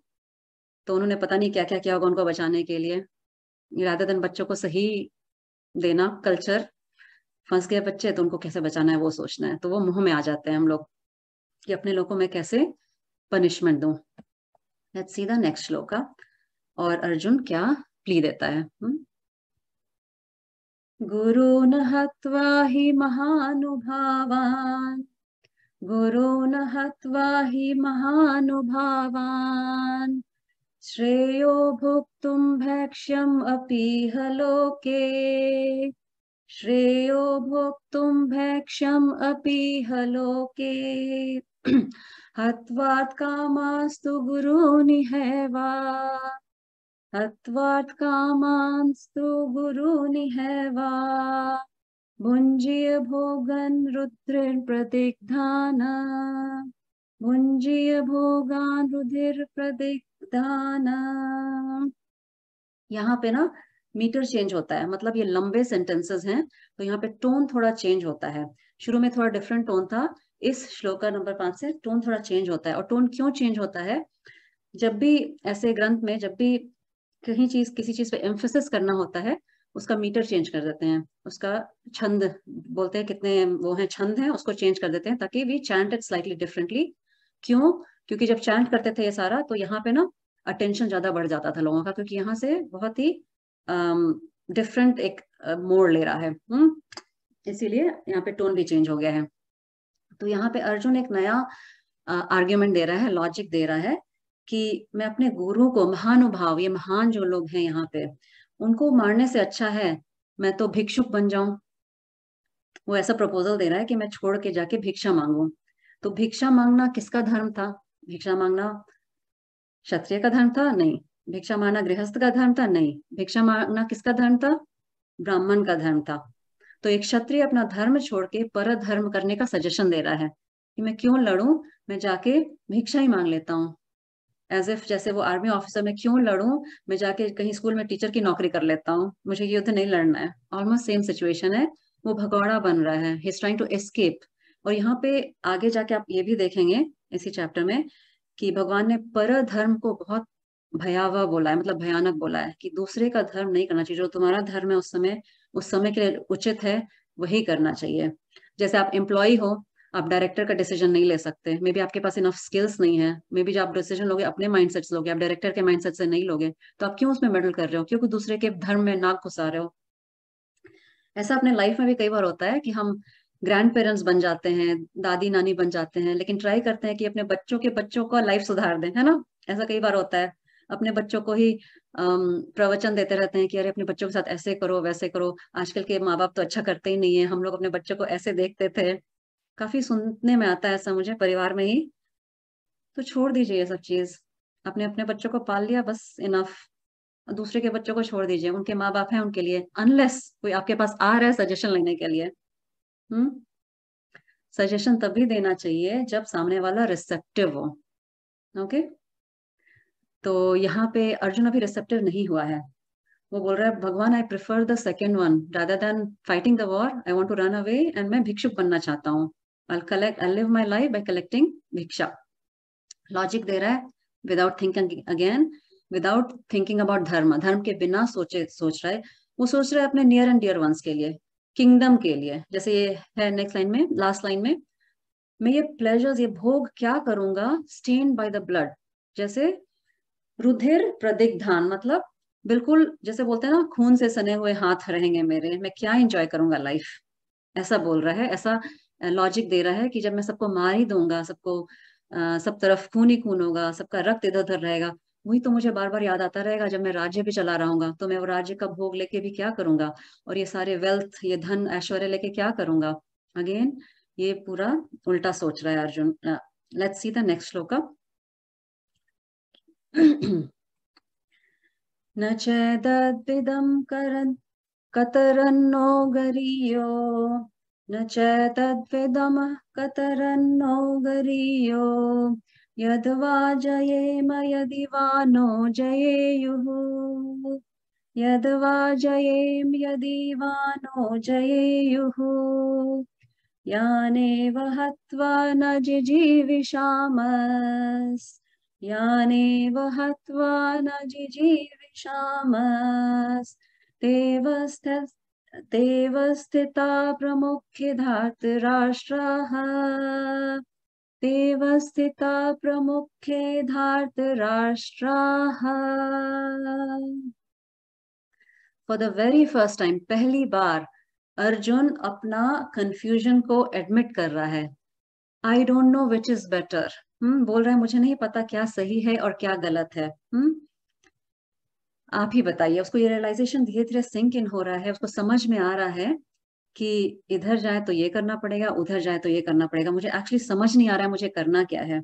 तो उन्होंने पता नहीं क्या क्या किया होगा उनको बचाने के लिए। रादर देन बच्चों को सही देना कल्चर, फंस गए बच्चे तो उनको कैसे बचाना है वो सोचना है, तो वो मुंह में आ जाते हैं हम लोग कि अपने लोगों में कैसे पनिशमेंट दूं। Let's see the next shloka, और अर्जुन क्या प्ली देता है। गुरून् हत्वा हि महानुभावान्, गुरून् हत्वा हि महानुभावान्, श्रेयो भोक्तुं भैक्ष्यम् अपीह लोके, श्रेयो भोक्तुं भैक्ष्यम् अपीह लोके, हत्वात् कामास्तु गुरूनिहैवा, हत्वात् कामांस्तु गुरूनिहैवा, भुञ्जीय भोगन् रुद्रेण प्रतिग्धाना, भुञ्जीय भोगान् रुधिर प्रतिग्धाना। यहाँ पे ना मीटर चेंज होता है, मतलब ये लंबे सेंटेंसेस हैं तो यहाँ पे टोन थोड़ा चेंज होता है। शुरू में थोड़ा डिफरेंट टोन था, इस श्लोका नंबर 5 से टोन थोड़ा चेंज होता है। और टोन क्यों चेंज होता है? जब भी ऐसे ग्रंथ में जब भी कहीं चीज किसी चीज पे एम्फेसिस करना होता है, उसका मीटर चेंज कर देते हैं, उसका छंद बोलते हैं कितने वो हैं छंद हैं, उसको चेंज कर देते हैं ताकि we chant it slightly differently. क्यों? क्योंकि जब चैंट करते थे ये सारा तो यहाँ पे ना अटेंशन ज्यादा बढ़ जाता था लोगों का, क्योंकि यहाँ से बहुत ही डिफरेंट एक मोड़ ले रहा है। इसीलिए यहाँ पे टोन भी चेंज हो गया है। तो यहाँ पे अर्जुन एक नया आर्ग्यूमेंट दे रहा है, लॉजिक दे रहा है कि मैं अपने गुरु को, महानुभाव, ये महान जो लोग हैं यहाँ पे, उनको मारने से अच्छा है मैं तो भिक्षुक बन जाऊं। वो ऐसा प्रपोजल दे रहा है कि मैं छोड़ के जाके भिक्षा मांगू। तो भिक्षा मांगना किसका धर्म था? भिक्षा मांगना क्षत्रिय का धर्म था? नहीं। भिक्षा मांगना गृहस्थ का धर्म था? नहीं। भिक्षा मांगना किसका धर्म था? ब्राह्मण का धर्म था। तो एक क्षत्रिय अपना धर्म छोड़ के पर धर्म करने का सजेशन दे रहा है कि मैं क्यों लड़ूं, मैं जाके भिक्षा ही मांग लेता हूँ। एज इफ जैसे वो आर्मी ऑफिसर, में क्यों लड़ूं, मैं जाके कहीं स्कूल में टीचर की नौकरी कर लेता हूँ, मुझे युद्ध नहीं लड़ना है। ऑलमोस्ट सेम सिचुएशन है, वो भगौड़ा बन रहा है, he is trying to escape. और यहाँ पे आगे जाके आप ये भी देखेंगे इसी चैप्टर में कि भगवान ने पर धर्म को बहुत भयावह बोला है, मतलब भयानक बोला है कि दूसरे का धर्म नहीं करना चाहिए। जो तुम्हारा धर्म है उस समय के लिए उचित है वही करना चाहिए। जैसे आप एम्प्लॉय हो, आप डायरेक्टर का डिसीजन नहीं ले सकते, मे बी आपके पास इनफ स्किल्स नहीं है, मे बी जब आप डिसीजन लोगे अपने माइंडसेट से लोगे, आप डायरेक्टर के माइंडसेट से नहीं लोगे, तो आप क्यों उसमें मेडल कर रहे हो, क्योंकि दूसरे के धर्म में नाक घुसा रहे हो। ऐसा अपने लाइफ में भी कई बार होता है कि हम ग्रैंड पेरेंट्स बन जाते हैं, दादी नानी बन जाते हैं, लेकिन ट्राई करते हैं कि अपने बच्चों का लाइफ सुधार दें, है ना। ऐसा कई बार होता है, अपने बच्चों को ही प्रवचन देते रहते हैं कि अरे अपने बच्चों के साथ ऐसे करो वैसे करो, आजकल के माँ बाप तो अच्छा करते ही नहीं है, हम लोग अपने बच्चों को ऐसे देखते थे। काफी सुनने में आता है ऐसा मुझे परिवार में ही। तो छोड़ दीजिए ये सब चीज, अपने अपने बच्चों को पाल लिया बस इनफ। दूसरे के बच्चों को छोड़ दीजिए, उनके माँ बाप हैं उनके लिए, अनलेस कोई आपके पास आ रहा है सजेशन लेने के लिए। हम्म सजेशन तभी देना चाहिए जब सामने वाला रिसेप्टिव हो। ओके, तो यहाँ पे अर्जुन अभी रिसेप्टिव नहीं हुआ है। वो बोल रहा है भगवान I prefer the second one rather than fighting the war, I want to run away and मैं भिक्षुक बनना चाहता हूँ। I live my life by collecting bhiksha. Logic दे रहा है without thinking again, without thinking about dharma, धर्म के बिना सोच रहा है। वो सोच रहा है अपने नियर एंड डियर वंस के लिए, किंगडम के लिए। जैसे ये है नेक्स्ट लाइन में, लास्ट लाइन में, मैं ये प्लेजर्स, ये भोग क्या करूंगा, स्टेन्ड बाय द ब्लड, जैसे रुधिर प्रदिग्धान, मतलब बिल्कुल जैसे बोलते हैं ना खून से सने हुए हाथ रहेंगे मेरे, मैं क्या एंजॉय करूंगा लाइफ। ऐसा बोल रहा है, ऐसा लॉजिक दे रहा है कि जब मैं सबको मार ही दूंगा, सबको सब तरफ खून ही खून होगा, सबका रक्त इधर उधर रहेगा, वही तो मुझे बार बार याद आता रहेगा जब मैं राज्य भी चला रहा हूँ, तो मैं वो राज्य का भोग लेके भी क्या करूंगा, और ये सारे वेल्थ, ये धन ऐश्वर्य लेके क्या करूंगा। अगेन ये पूरा उल्टा सोच रहा है Arjun. Let's see the next श्लोक। न चेदद्विदं कतरन्नो गरीयो, न चेतद्विदमः कतरन्नो गरीयो, यद्वा जयेम यदि वा नो जयेयुः, यद्वा जयेम यदि वा नो जयेयुः, यानेव हत्वा न जिजीविषामस्, यानेव हत्वा न जिजीविषामस्, तेव स्थिता प्रमुख्य धार्तराष्ट्राः, तेव स्थिता प्रमुख्ये धार्तराष्ट्राः। For the very first time, पहली बार अर्जुन अपना कंफ्यूजन को एडमिट कर रहा है। I don't know which is better, बोल रहा है मुझे नहीं पता क्या सही है और क्या गलत है। आप ही बताइए, उसको ये रियलाइजेशन धीरे धीरे सिंक इन हो रहा है, उसको समझ में आ रहा है कि इधर जाए तो ये करना पड़ेगा, उधर जाए तो ये करना पड़ेगा, मुझे एक्चुअली समझ नहीं आ रहा है मुझे करना क्या है।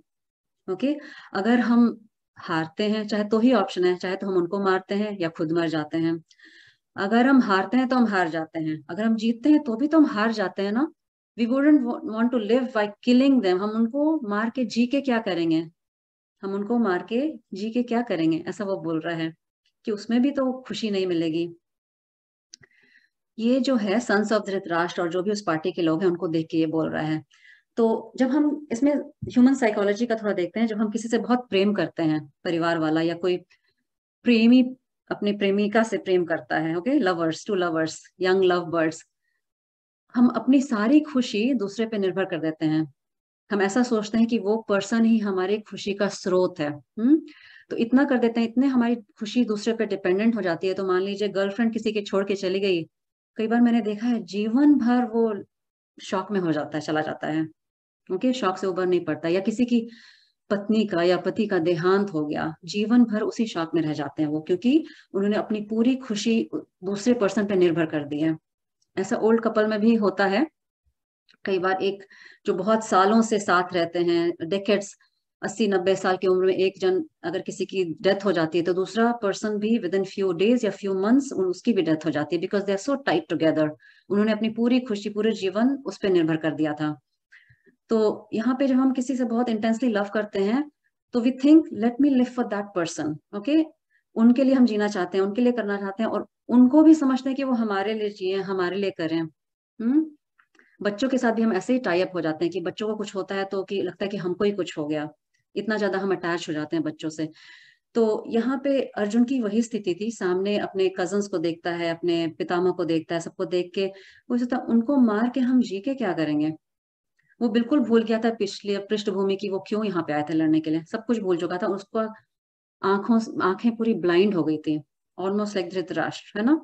ओके, अगर हम हारते हैं चाहे तो ही ऑप्शन है, चाहे तो हम उनको मारते हैं या खुद मर जाते हैं। अगर हम हारते हैं तो हम हार जाते हैं, अगर हम जीतते हैं तो भी तो हम हार जाते हैं ना। We wouldn't want to live by killing them, हम उनको मार के जी के क्या करेंगे, हम उनको मार के जी के क्या करेंगे, ऐसा वो बोल रहा है कि उसमें भी तो खुशी नहीं मिलेगी। ये जो है सन्स ऑफ धृतराष्ट्र और जो भी उस पार्टी के लोग हैं उनको देख के ये बोल रहा है। तो जब हम इसमें ह्यूमन साइकोलॉजी का थोड़ा देखते हैं, जब हम किसी से बहुत प्रेम करते हैं, परिवार वाला या कोई प्रेमी अपने प्रेमिका से प्रेम करता है, okay, lovers to lovers, young love birds, हम अपनी सारी खुशी दूसरे पे निर्भर कर देते हैं। हम ऐसा सोचते हैं कि वो पर्सन ही हमारी खुशी का स्रोत है। तो इतना कर देते हैं, इतने हमारी खुशी दूसरे पे डिपेंडेंट हो जाती है। तो मान लीजिए गर्लफ्रेंड किसी के छोड़ के चली गई, कई बार मैंने देखा है जीवन भर वो शॉक में हो जाता है, चला जाता है, ओके, शॉक से उबर नहीं पड़ता। या किसी की पत्नी का या पति का देहांत हो गया, जीवन भर उसी शॉक में रह जाते हैं वो, क्योंकि उन्होंने अपनी पूरी खुशी दूसरे पर्सन पे निर्भर कर दी है। ऐसा ओल्ड कपल में भी होता है कई बार। एक जो बहुत सालों से साथ रहते हैं, डेकेड्स, 80-90 साल की उम्र में एक जन अगर किसी की डेथ हो जाती है तो दूसरा पर्सन भी विद इन फ्यू डेज या फ्यू मंथ्स उसकी भी डेथ हो जाती है, because they are so tight together. उन्होंने अपनी पूरी खुशी, पूरे जीवन उस पर निर्भर कर दिया था। तो यहाँ पे जब हम किसी से बहुत इंटेंसली लव करते हैं तो we think let me live for that person, okay, उनके लिए हम जीना चाहते हैं, उनके लिए करना चाहते हैं, और उनको भी समझते हैं कि वो हमारे लिए जिए, हमारे लिए करें। बच्चों के साथ भी हम ऐसे ही टाई अप हो जाते हैं कि बच्चों को कुछ होता है तो कि लगता है कि हमको ही कुछ हो गया, इतना ज्यादा हम अटैच हो जाते हैं बच्चों से। तो यहाँ पे अर्जुन की वही स्थिति थी, सामने अपने कजन्स को देखता है, अपने पितामह को देखता है, सबको देख के वो सोचता उनको मार के हम जी के क्या करेंगे। वो बिल्कुल भूल गया था पिछले पृष्ठभूमि की, वो क्यों यहाँ पे आए थे लड़ने के लिए, सब कुछ भूल चुका था उसको। आंखें पूरी ब्लाइंड हो गई थी, ऑलमोस्ट लाइक धृतराष्ट्र, है ना।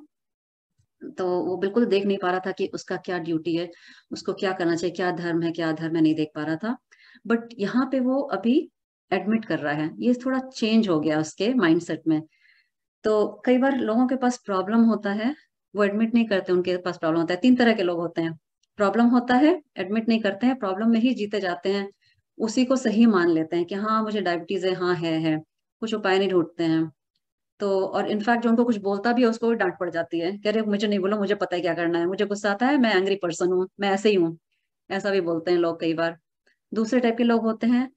तो वो बिल्कुल देख नहीं पा रहा था कि उसका क्या ड्यूटी है, उसको क्या करना चाहिए, क्या धर्म है, क्या अधर्म है, नहीं देख पा रहा था। बट यहाँ पे वो अभी एडमिट कर रहा है, ये थोड़ा चेंज हो गया उसके माइंडसेट में। तो कई बार लोगों के पास प्रॉब्लम होता है, वो एडमिट नहीं करते उनके पास प्रॉब्लम होता है। 3 तरह के लोग होते हैं, प्रॉब्लम होता है, एडमिट नहीं करते हैं, प्रॉब्लम में ही जीते जाते हैं, उसी को सही मान लेते हैं कि हाँ मुझे डायबिटीज है, हाँ है, कुछ उपाय नहीं ढूंढते हैं। तो और इनफैक्ट जो उनको कुछ बोलता भी है उसको भी डांट पड़ जाती है, कह रहे मुझे नहीं बोलो, मुझे पता है क्या करना है, मुझे गुस्सा आता है, मैं एंग्री पर्सन हूँ, मैं ऐसे ही हूँ, ऐसा भी बोलते हैं लोग कई बार। दूसरे टाइप के लोग होते हैं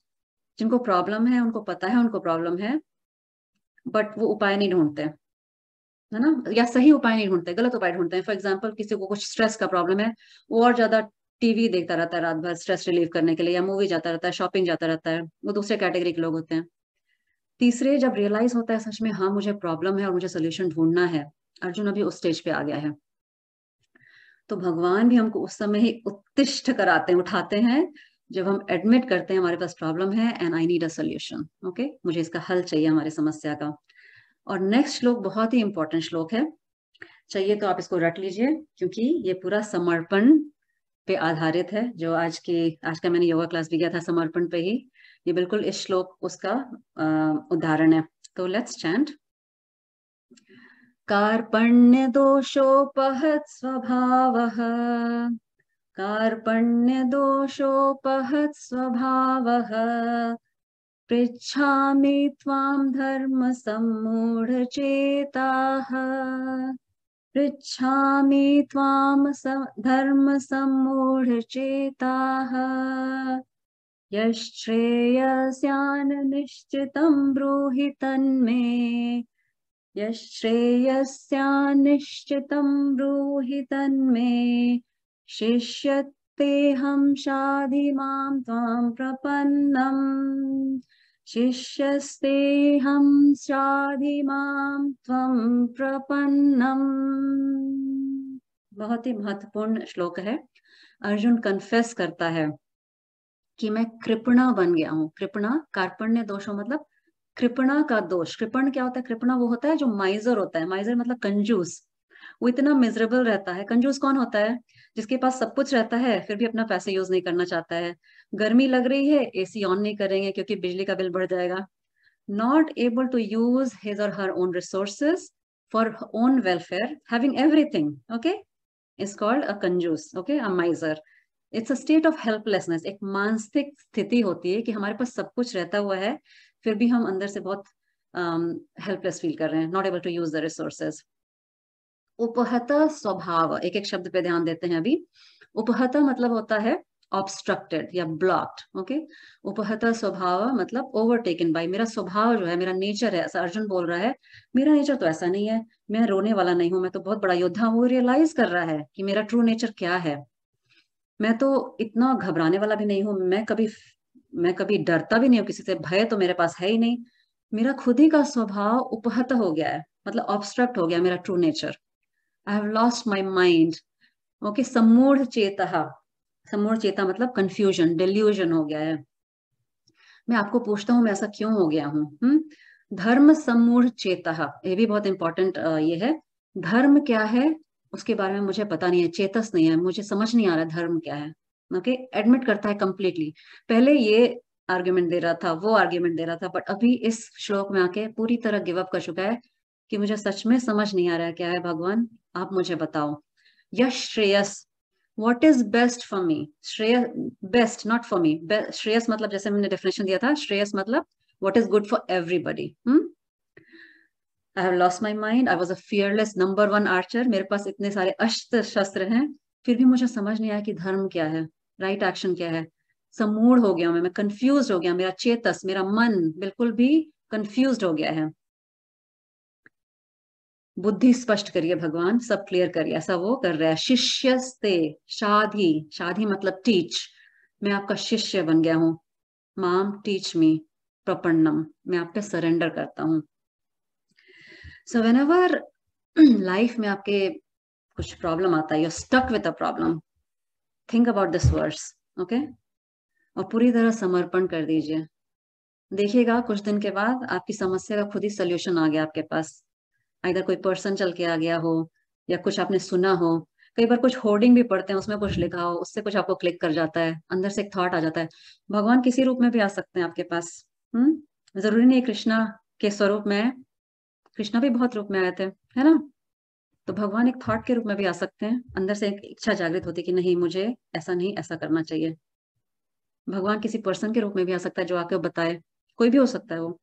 जिनको प्रॉब्लम है, उनको पता है उनको प्रॉब्लम है, बट वो उपाय नहीं ढूंढते, है ना, या सही उपाय नहीं ढूंढते, गलत उपाय ढूंढते हैं। फॉर एग्जाम्पल किसी को कुछ स्ट्रेस का प्रॉब्लम है, वो और ज्यादा टीवी देखता रहता है रात भर स्ट्रेस रिलीव करने के लिए, या मूवी जाता रहता है, शॉपिंग जाता रहता है, वो दूसरे कैटेगरी के लोग होते हैं। तीसरे जब रियलाइज होता है सच में हाँ मुझे प्रॉब्लम है और मुझे सोल्यूशन ढूंढना है, अर्जुन अभी उस स्टेज पे आ गया है, तो भगवान भी हमको उस समय ही उत्तिष्ठ कराते हैं, उठाते हैं, जब हम एडमिट करते हैं हमारे पास प्रॉब्लम है and I need a solution, okay, मुझे इसका हल चाहिए हमारी समस्या का। और नेक्स्ट श्लोक बहुत ही इंपॉर्टेंट श्लोक है, चाहिए तो आप इसको रट लीजिए, क्योंकि ये पूरा समर्पण पे आधारित है। जो आज का मैंने योगा क्लास भी किया था समर्पण पे ही, ये बिल्कुल इस श्लोक उसका उदाहरण है। तो लेट्स चैंट। कार्पण्य दोषोपहत स्वभावः, कार्पण्य दोषोपहत स्वभावः, पृच्छामि त्वां धर्म सम्मूढचेताः, पृच्छामि त्वां धर्म सम्मूढचेताः, यश्श्रेयस्यान्निश्चितं ब्रूहि तन्मे, यश्श्रेयस्यान्निश्चितं ब्रूहि तन्मे, शिष्यस्तेऽहं शाधि मां त्वां प्रपन्नम्, शिष्यस्तेऽहं शाधि मां त्वं प्रपन्नम्। बहुत ही महत्वपूर्ण श्लोक है। अर्जुन कन्फेस करता है कि मैं कृपणा बन गया हूँ। कृपणा, कार्पण्य दोषो मतलब कृपणा का दोष। कृपण क्या होता है? कृपणा वो होता है जो माइजर होता है, माइजर मतलब कंजूस, वो इतना मिजरेबल रहता है। कंजूस कौन होता है? जिसके पास सब कुछ रहता है फिर भी अपना पैसे यूज नहीं करना चाहता है। गर्मी लग रही है, एसी ऑन नहीं करेंगे क्योंकि बिजली का बिल बढ़ जाएगा। Not able to use his or her own resources for own welfare, having everything, okay, is called a कंजूस, okay, a miser. It's a state of helplessness. एक मानसिक स्थिति होती है कि हमारे पास सब कुछ रहता हुआ है, फिर भी हम अंदर से बहुत हेल्पलेस फील कर रहे हैं, not able to use the resources. उपहत स्वभाव, एक एक शब्द पे ध्यान देते हैं अभी. उपहत मतलब होता है ऑब्स्ट्रक्टेड या ब्लॉक्ड, ओके. उपहत स्वभाव मतलब ओवरटेकन बाय. मेरा स्वभाव जो है, मेरा नेचर है, ऐसा अर्जुन बोल रहा है, मेरा नेचर तो ऐसा नहीं है, मैं रोने वाला नहीं हूं, मैं तो बहुत बड़ा योद्धा हूं. वो रियलाइज कर रहा है कि मेरा ट्रू नेचर क्या है. मैं तो इतना घबराने वाला भी नहीं हूं, मैं कभी डरता भी नहीं हूं किसी से, भय तो मेरे पास है ही नहीं. मेरा खुद ही का स्वभाव उपहत हो गया है, मतलब ऑब्स्ट्रक्ट हो गया मेरा true nature. I have lost my mind, okay. सम्मूढ़ चेता, सम्मूढ़ चेता मतलब कंफ्यूजन, डिल्यूजन हो गया है. मैं आपको पूछता हूँ, मैं ऐसा क्यों हो गया हूँ? धर्म सम्मूढ़ चेता, ये भी बहुत इंपॉर्टेंट ये है. धर्म क्या है उसके बारे में मुझे पता नहीं है, चेतस नहीं है, मुझे समझ नहीं आ रहा धर्म क्या है, ओके. एडमिट करता है कंप्लीटली. पहले ये आर्ग्यूमेंट दे रहा था, वो आर्ग्यूमेंट दे रहा था, बट अभी इस श्लोक में आके पूरी तरह गिव अप कर चुका है कि मुझे सच में समझ नहीं आ रहा है क्या है. भगवान आप मुझे बताओ. यश श्रेयस, what is best for me. श्रेयस, बेस्ट नॉट फॉर मी. श्रेयस मतलब जैसे मैंने डेफिनेशन दिया था, श्रेयस मतलब what is good for everybody. I have lost my mind, I was a fearless number 1 archer. मेरे पास इतने सारे अस्त्र शस्त्र हैं, फिर भी मुझे समझ नहीं आया कि धर्म क्या है, राइट एक्शन क्या है. सम्मूढ़ हो गया मैं कंफ्यूज हो गया, मेरा चेतस, मेरा मन बिल्कुल भी कंफ्यूज हो गया है. बुद्धि स्पष्ट करिए भगवान, सब क्लियर करिए. ऐसा वो कर रहा है. शिष्यस्ते, शाधी, शाधी मतलब टीच. मैं आपका शिष्य बन गया हूं. माम टीच मी प्रपन्नम, मैं आप पे सरेंडर करता हूं. सो व्हेनेवर लाइफ में आपके कुछ प्रॉब्लम आता है, you stuck with a problem, think about this verse, okay, और पूरी तरह समर्पण कर दीजिए. देखिएगा कुछ दिन के बाद आपकी समस्या का खुद ही सोल्यूशन आ गया आपके पास. इधर कोई पर्सन चल के आ गया हो, या कुछ आपने सुना हो. कई बार कुछ होर्डिंग भी पढ़ते हैं, उसमें कुछ लिखा हो, उससे कुछ आपको क्लिक कर जाता है, अंदर से एक थॉट आ जाता है. भगवान किसी रूप में भी आ सकते हैं आपके पास. जरूरी नहीं कृष्णा के स्वरूप में. कृष्णा भी बहुत रूप में आए थे, है ना. तो भगवान एक थॉट के रूप में भी आ सकते हैं. अंदर से एक इच्छा जागृत होती है कि नहीं, मुझे ऐसा नहीं, ऐसा करना चाहिए. भगवान किसी पर्सन के रूप में भी आ सकता है जो आके बताए, कोई भी हो सकता है वो,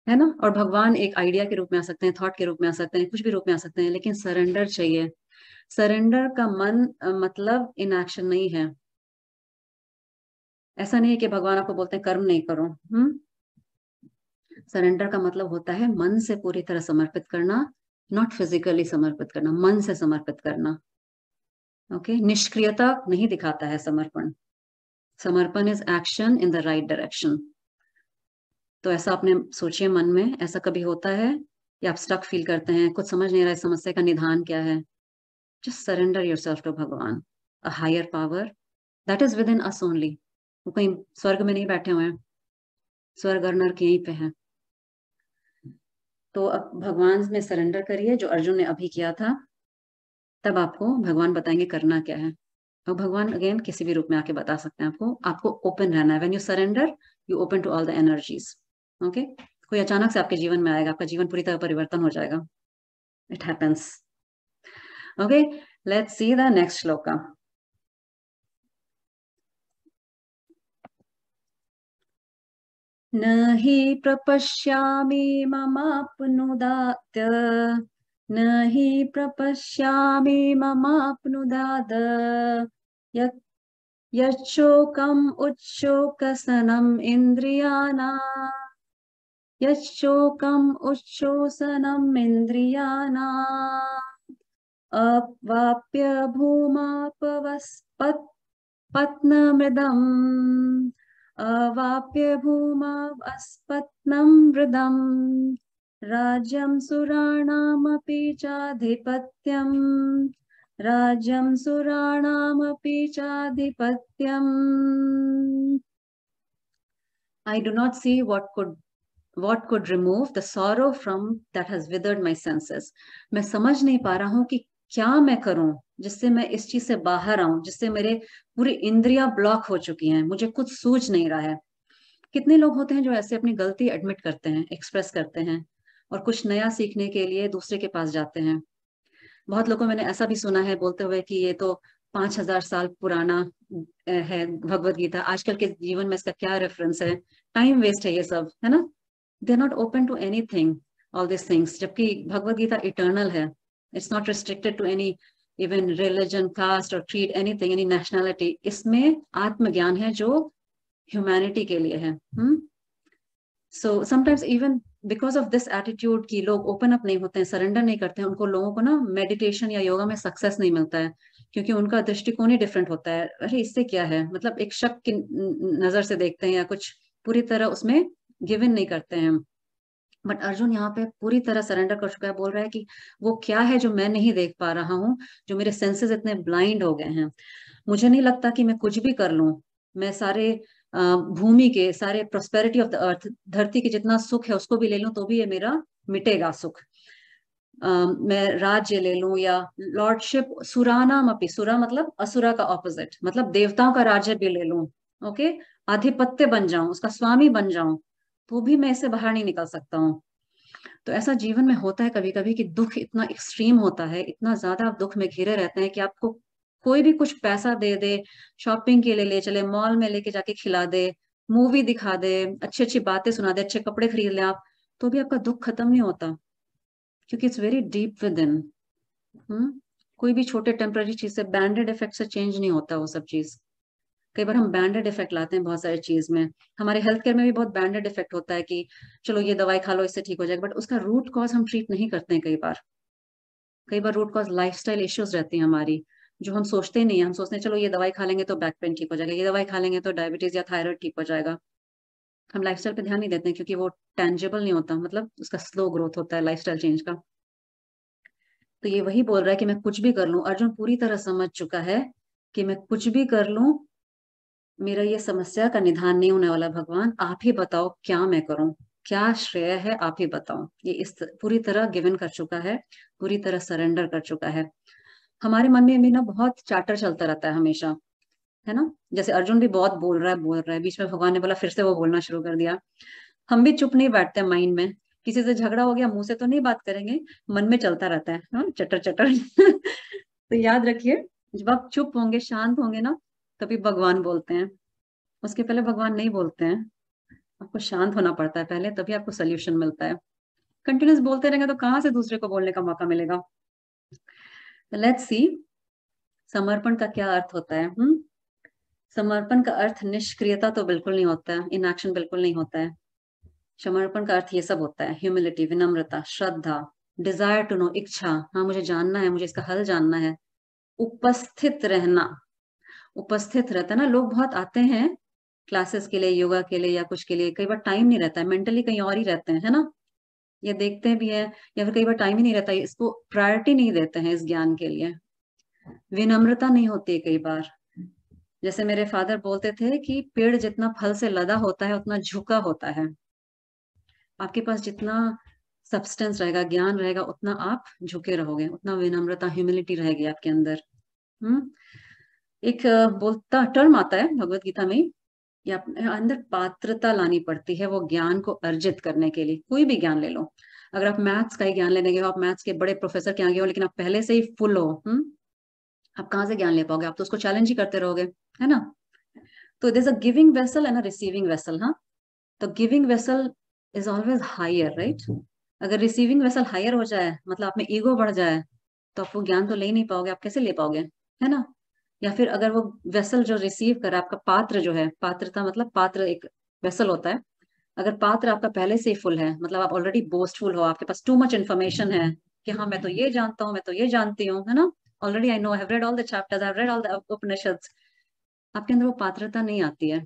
है ना. और भगवान एक आइडिया के रूप में आ सकते हैं, थॉट के रूप में आ सकते हैं, कुछ भी रूप में आ सकते हैं, लेकिन सरेंडर चाहिए. सरेंडर का मन मतलब इनएक्शन नहीं है. ऐसा नहीं है कि भगवान आपको बोलते हैं कर्म नहीं करो. सरेंडर का मतलब होता है मन से पूरी तरह समर्पित करना, नॉट फिजिकली समर्पित करना, मन से समर्पित करना, ओके. निष्क्रियता नहीं दिखाता है समर्पण. समर्पण is action in the right direction. तो ऐसा आपने सोचिए मन में, ऐसा कभी होता है या आप स्टक फील करते हैं, कुछ समझ नहीं रहा है समस्या का निदान क्या है. Just surrender yourself to Bhagwan, a higher power that is within us only. वो कहीं स्वर्ग में नहीं बैठे हुए हैं, स्वर्ग और नर्क यहीं पे है. तो अब भगवान में सरेंडर करिए, जो अर्जुन ने अभी किया था. तब आपको भगवान बताएंगे करना क्या है. और भगवान अगेन किसी भी रूप में आके बता सकते हैं आपको. आपको ओपन रहना है. When you surrender, you open to all the energies, okay. कोई अचानक से आपके जीवन में आएगा, आपका जीवन पूरी तरह परिवर्तन हो जाएगा. It happens, okay. Let's see the next shloka. न हि प्रपश्यामि ममाप्नुदात्, न हि प्रपश्यामि ममाप्नुदात्, यच्छोकम् उच्छोकसनम् इन्द्रियाणाम्, यच्छोकम् उच्छोसनम् इन्द्रियाणाम्, अवाप्य भूमापवस्पत्नमृदम्, अवाप्य भूमावस्पत्नं मृदम्, राज्यं सुराणामपि चाधिपत्यम्, राज्यं सुराणामपि चाधिपत्यम्. I do not see what could remove the sorrow from that has withered my senses. मैं समझ नहीं पा रहा हूं कि क्या मैं करूं जिससे मैं इस चीज से बाहर आऊं, जिससे मेरे पूरी इंद्रियां ब्लॉक हो चुकी हैं, मुझे कुछ सूझ नहीं रहा है. कितने लोग होते हैं जो ऐसे अपनी गलती एडमिट करते हैं, एक्सप्रेस करते हैं, और कुछ नया सीखने के लिए दूसरे के पास जाते हैं। बहुत लोगों मैंने ऐसा भी सुना है बोलते हुए कि ये तो 5,000 साल पुराना है भगवत गीता, आजकल के जीवन में इसका क्या रेफरेंस है, टाइम वेस्ट है ये सब, है ना। They are not open to anything, all this things, जबकि भगवत गीता इटर्नल है। It's not restricted to any even religion, caste और क्रीड, एनीथिंग, एनी नेशनैलिटी। इसमें आत्मज्ञान है जो ह्यूमैनिटी के लिए है। So sometimes even because of this attitude कि लोग ओपन अप नहीं होते हैं, सरेंडर नहीं करते हैं, उनको लोगों को ना मेडिटेशन या योगा में सक्सेस नहीं मिलता है, क्योंकि उनका दृष्टिकोण ही डिफरेंट होता है। अरे इससे क्या है, मतलब एक शक की नजर से देखते हैं या कुछ पूरी तरह उसमें गिव इन नहीं करते हैं। बट अर्जुन यहाँ पे पूरी तरह सरेंडर कर चुका है, बोल रहा है कि वो क्या है जो मैं नहीं देख पा रहा हूँ, जो मेरे सेंसेस इतने ब्लाइंड हो गए हैं। मुझे नहीं लगता कि मैं कुछ भी कर लूं, मैं सारे भूमि के सारे प्रोस्पेरिटी ऑफ द अर्थ, धरती के जितना सुख है उसको भी ले लूं तो भी ये मेरा मिटेगा सुख। मैं राज्य ले लूं या लॉर्डशिप, सुरानाम अपि, सुरा मतलब असुरा का ऑपोजिट, मतलब देवताओं का राज्य भी ले लूं, ओके, आधिपत्य बन जाऊं, उसका स्वामी बन जाऊं, तो भी मैं इससे बाहर नहीं निकल सकता हूँ। तो ऐसा जीवन में होता है कभी कभी कि दुख इतना एक्सट्रीम होता है, इतना ज्यादा आप दुख में घिरे रहते हैं कि आपको कोई भी कुछ पैसा दे दे, शॉपिंग के लिए ले चले, मॉल में लेके जाके खिला दे, मूवी दिखा दे, अच्छी अच्छी बातें सुना दे, अच्छे कपड़े खरीद ले आप, तो भी आपका दुख खत्म नहीं होता, क्योंकि it's very deep with in. कोई भी छोटे टेम्पररी चीज से, बैंडेड इफेक्ट से चेंज नहीं होता वो सब चीज। कई बार हम बैंडेड इफेक्ट लाते हैं बहुत सारी चीज में, हमारे हेल्थ केयर में भी बहुत बैंडेड इफेक्ट होता है कि चलो ये दवाई खा लो इससे ठीक हो जाएगा, बट उसका रूट कॉज हम ट्रीट नहीं करते हैं कई बार। कई बार रूट कॉज लाइफस्टाइल इश्यूज रहती हैं हमारी, जो हम सोचते ही नहीं है। हम सोचते हैं चलो ये दवाई खा लेंगे तो बैक पेन ठीक हो जाएगा, ये दवाई खा लेंगे तो डायबिटीज या थायराइड ठीक हो जाएगा। हम लाइफस्टाइल पे ध्यान नहीं देते हैं, क्योंकि वो टेंजेबल नहीं होता, मतलब उसका स्लो ग्रोथ होता है लाइफस्टाइल चेंज का। तो ये वही बोल रहा है कि मैं कुछ भी कर लूं, अर्जुन पूरी तरह समझ चुका है कि मैं कुछ भी कर लूं, मेरा ये समस्या का निदान नहीं होने वाला। भगवान आप ही बताओ क्या मैं करूं, क्या श्रेय है, आप ही बताओ। ये इस पूरी तरह गिवन कर चुका है, पूरी तरह सरेंडर कर चुका है। हमारे मन में भी ना बहुत चाटर चलता रहता है हमेशा, है ना। जैसे अर्जुन भी बहुत बोल रहा है, बीच में भगवान ने बोला फिर से वो बोलना शुरू कर दिया। हम भी चुप नहीं बैठते माइंड में, किसी से झगड़ा हो गया मुंह से तो नहीं बात करेंगे, मन में चलता रहता है, हाँ, चटर चटर। तो याद रखिए, जब आप चुप होंगे, शांत होंगे ना, तभी भगवान बोलते हैं, उसके पहले भगवान नहीं बोलते हैं। आपको शांत होना पड़ता है पहले, तभी आपको सोल्यूशन मिलता है। कंटिन्यूस बोलते रहेंगे तो कहाँ से दूसरे को बोलने का मौका मिलेगा। लेट्स सी, समर्पण का क्या अर्थ होता है। समर्पण का अर्थ निष्क्रियता तो बिल्कुल नहीं होता है, इनएक्शन बिल्कुल नहीं होता है। समर्पण का अर्थ ये सब होता है, ह्यूमिलिटी, विनम्रता, श्रद्धा, डिजायर टू नो, इच्छा, हाँ मुझे जानना है, मुझे इसका हल जानना है, उपस्थित रहना। उपस्थित रहता है ना, लोग बहुत आते हैं क्लासेस के लिए, योगा के लिए या कुछ के लिए, कई बार टाइम नहीं रहता है, मेंटली कहीं और ही रहते हैं, है ना। ये देखते भी है, या फिर कई बार टाइम ही नहीं रहता है, इसको प्रायोरिटी नहीं देते हैं इस ज्ञान के लिए। विनम्रता नहीं होती है कई बार। जैसे मेरे फादर बोलते थे कि पेड़ जितना फल से लदा होता है उतना झुका होता है। आपके पास जितना सब्सटेंस रहेगा, ज्ञान रहेगा, उतना आप झुके रहोगे, उतना विनम्रता, ह्यूमिलिटी रहेगी आपके अंदर। हम्म एक बोलता टर्म आता है भगवत गीता में, या अपने अंदर पात्रता लानी पड़ती है वो ज्ञान को अर्जित करने के लिए। कोई भी ज्ञान ले लो, अगर आप मैथ्स का ही ज्ञान लेने गए हो, आप मैथ्स के बड़े प्रोफेसर के आगे हो, लेकिन आप पहले से ही फुल हो, आप कहाँ से ज्ञान ले पाओगे, आप तो उसको चैलेंज ही करते रहोगे, है ना। तो this a giving vessel and a receiving vessel, हाँ। तो giving vessel is always higher, right. अगर रिसीविंग वेसल हायर हो जाए, मतलब आप में ईगो बढ़ जाए, तो आप वो ज्ञान तो ले ही नहीं पाओगे, आप कैसे ले पाओगे, है ना। या फिर अगर वो वेसल जो रिसीव कर आपका पात्र जो है, पात्रता मतलब पात्र एक वेसल होता है, अगर पात्र आपका पहले से ही फुल है, मतलब आप ऑलरेडी बोस्टफुल हो, आपके पास टू मच इन्फॉर्मेशन है कि हाँ मैं तो ये जानता हूँ, मैं तो ये जानती हूँ, है ना, already I know, I have read all the chapters, I have read all the Upanishads, आपके अंदर वो पात्रता नहीं आती है।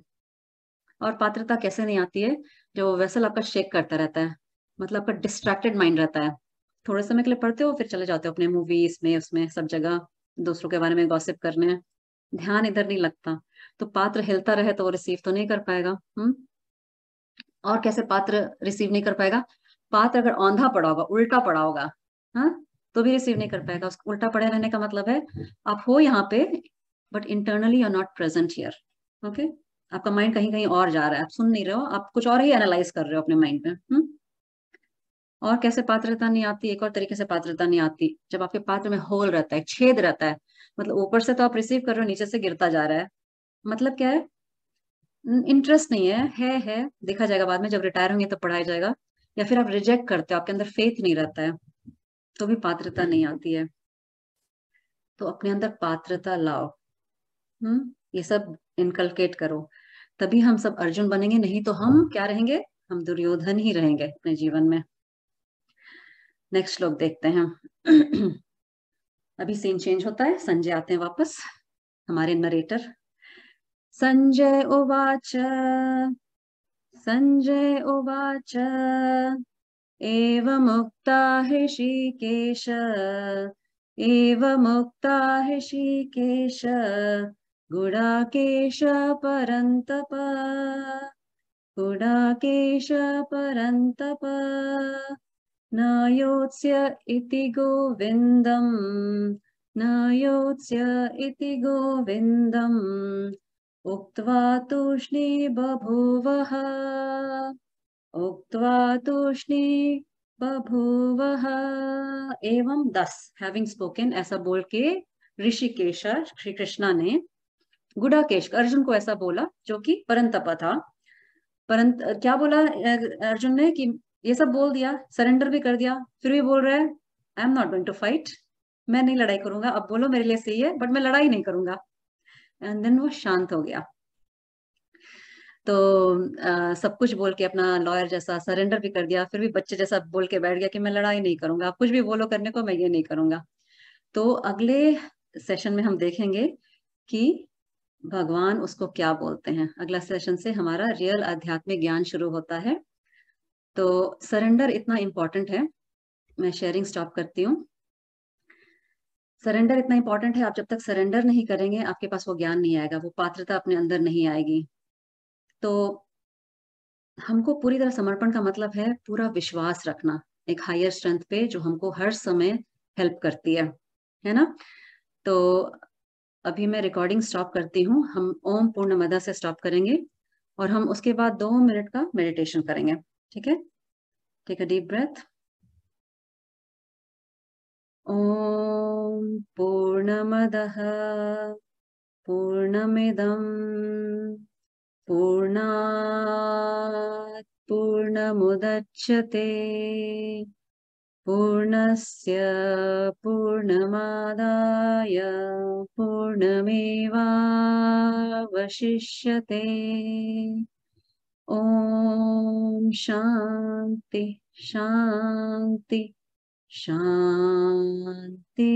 और पात्रता कैसे नहीं आती है, जो वेसल आपका शेक करता रहता है, मतलब आपका डिस्ट्रैक्टेड माइंड रहता है। थोड़े समय के लिए पढ़ते हो, फिर चले जाते हो अपने मूवीज में, उसमें सब जगह दूसरों के बारे में गॉसिप करने, ध्यान इधर नहीं लगता। तो पात्र हिलता रहे तो वो रिसीव तो नहीं कर पाएगा। और कैसे पात्र रिसीव नहीं कर पाएगा, पात्र अगर औंधा पड़ा होगा, उल्टा पड़ा होगा, हाँ, तो भी रिसीव नहीं कर पाएगा। उसको उल्टा पड़े रहने का मतलब है आप हो यहाँ पे, but internally you are not present here, okay. आपका माइंड कहीं कहीं और जा रहा है, आप सुन नहीं रहे हो, आप कुछ और ही एनालाइज कर रहे हो अपने माइंड में। और कैसे पात्रता नहीं आती, एक और तरीके से पात्रता नहीं आती, जब आपके पात्र में होल रहता है, छेद रहता है, मतलब ऊपर से तो आप रिसीव कर रहे हो, नीचे से गिरता जा रहा है, मतलब क्या है, इंटरेस्ट नहीं है, देखा जाएगा बाद में जब रिटायर होंगे तो पढ़ाया जाएगा, या फिर आप रिजेक्ट करते हो, आपके अंदर फेथ नहीं रहता है, तो भी पात्रता नहीं आती है। तो अपने अंदर पात्रता लाओ, ये सब इनकलकेट करो, तभी हम सब अर्जुन बनेंगे, नहीं तो हम क्या रहेंगे, हम दुर्योधन ही रहेंगे अपने जीवन में। नेक्स्ट श्लोक देखते हैं। अभी सीन चेंज होता है, संजय आते हैं वापस, हमारे नरेटर। संजय उवाच, संजय उवाच, एवमुक्ता ऋषिकेश, एवमुक्ता ऋषिकेश, गुडाकेश परन्तप, गुडाकेश परन्तप, न योत्स्य इति गोविन्दम्, न योत्स्य इति गोविन्दम्, उक्त्वा तूष्णी बभूवः, उक्त्वा तूष्णी बभूवः। एवं 10 हैविंग स्पोकन, ऐसा बोल के ऋषिकेश श्री कृष्णा ने गुडाकेश अर्जुन को ऐसा बोला, जो कि परंतप था। परंत क्या बोला अर्जुन ने कि ये सब बोल दिया, सरेंडर भी कर दिया, फिर भी बोल रहा है I am not going to fight, मैं नहीं लड़ाई करूंगा, अब बोलो मेरे लिए सही है बट मैं लड़ाई नहीं करूंगा। एंड देन वो शांत हो गया। तो सब कुछ बोल के अपना लॉयर जैसा सरेंडर भी कर दिया, फिर भी बच्चे जैसा बोल के बैठ गया कि मैं लड़ाई नहीं करूंगा, आप कुछ भी बोलो करने को, मैं ये नहीं करूंगा। तो अगले सेशन में हम देखेंगे कि भगवान उसको क्या बोलते हैं। अगला सेशन से हमारा रियल आध्यात्मिक ज्ञान शुरू होता है। तो सरेंडर इतना इंपॉर्टेंट है, मैं शेयरिंग स्टॉप करती हूँ। सरेंडर इतना इंपॉर्टेंट है, आप जब तक सरेंडर नहीं करेंगे आपके पास वो ज्ञान नहीं आएगा, वो पात्रता अपने अंदर नहीं आएगी। तो हमको पूरी तरह समर्पण का मतलब है पूरा विश्वास रखना एक हायर स्ट्रेंथ पे, जो हमको हर समय हेल्प करती है ना। तो अभी मैं रिकॉर्डिंग स्टॉप करती हूँ, हम ओम पूर्णमद से स्टॉप करेंगे और हम उसके बाद 2 मिनट का मेडिटेशन करेंगे। ठीक है, टेक अ डीप ब्रेथ। ओम पूर्णमदः पूर्णमिदं पूर्णात् पूर्णमुदच्यते, पूर्णस्य पूर्णमादाय पूर्णमेवावशिष्यते। ओम शांति शांति शांति।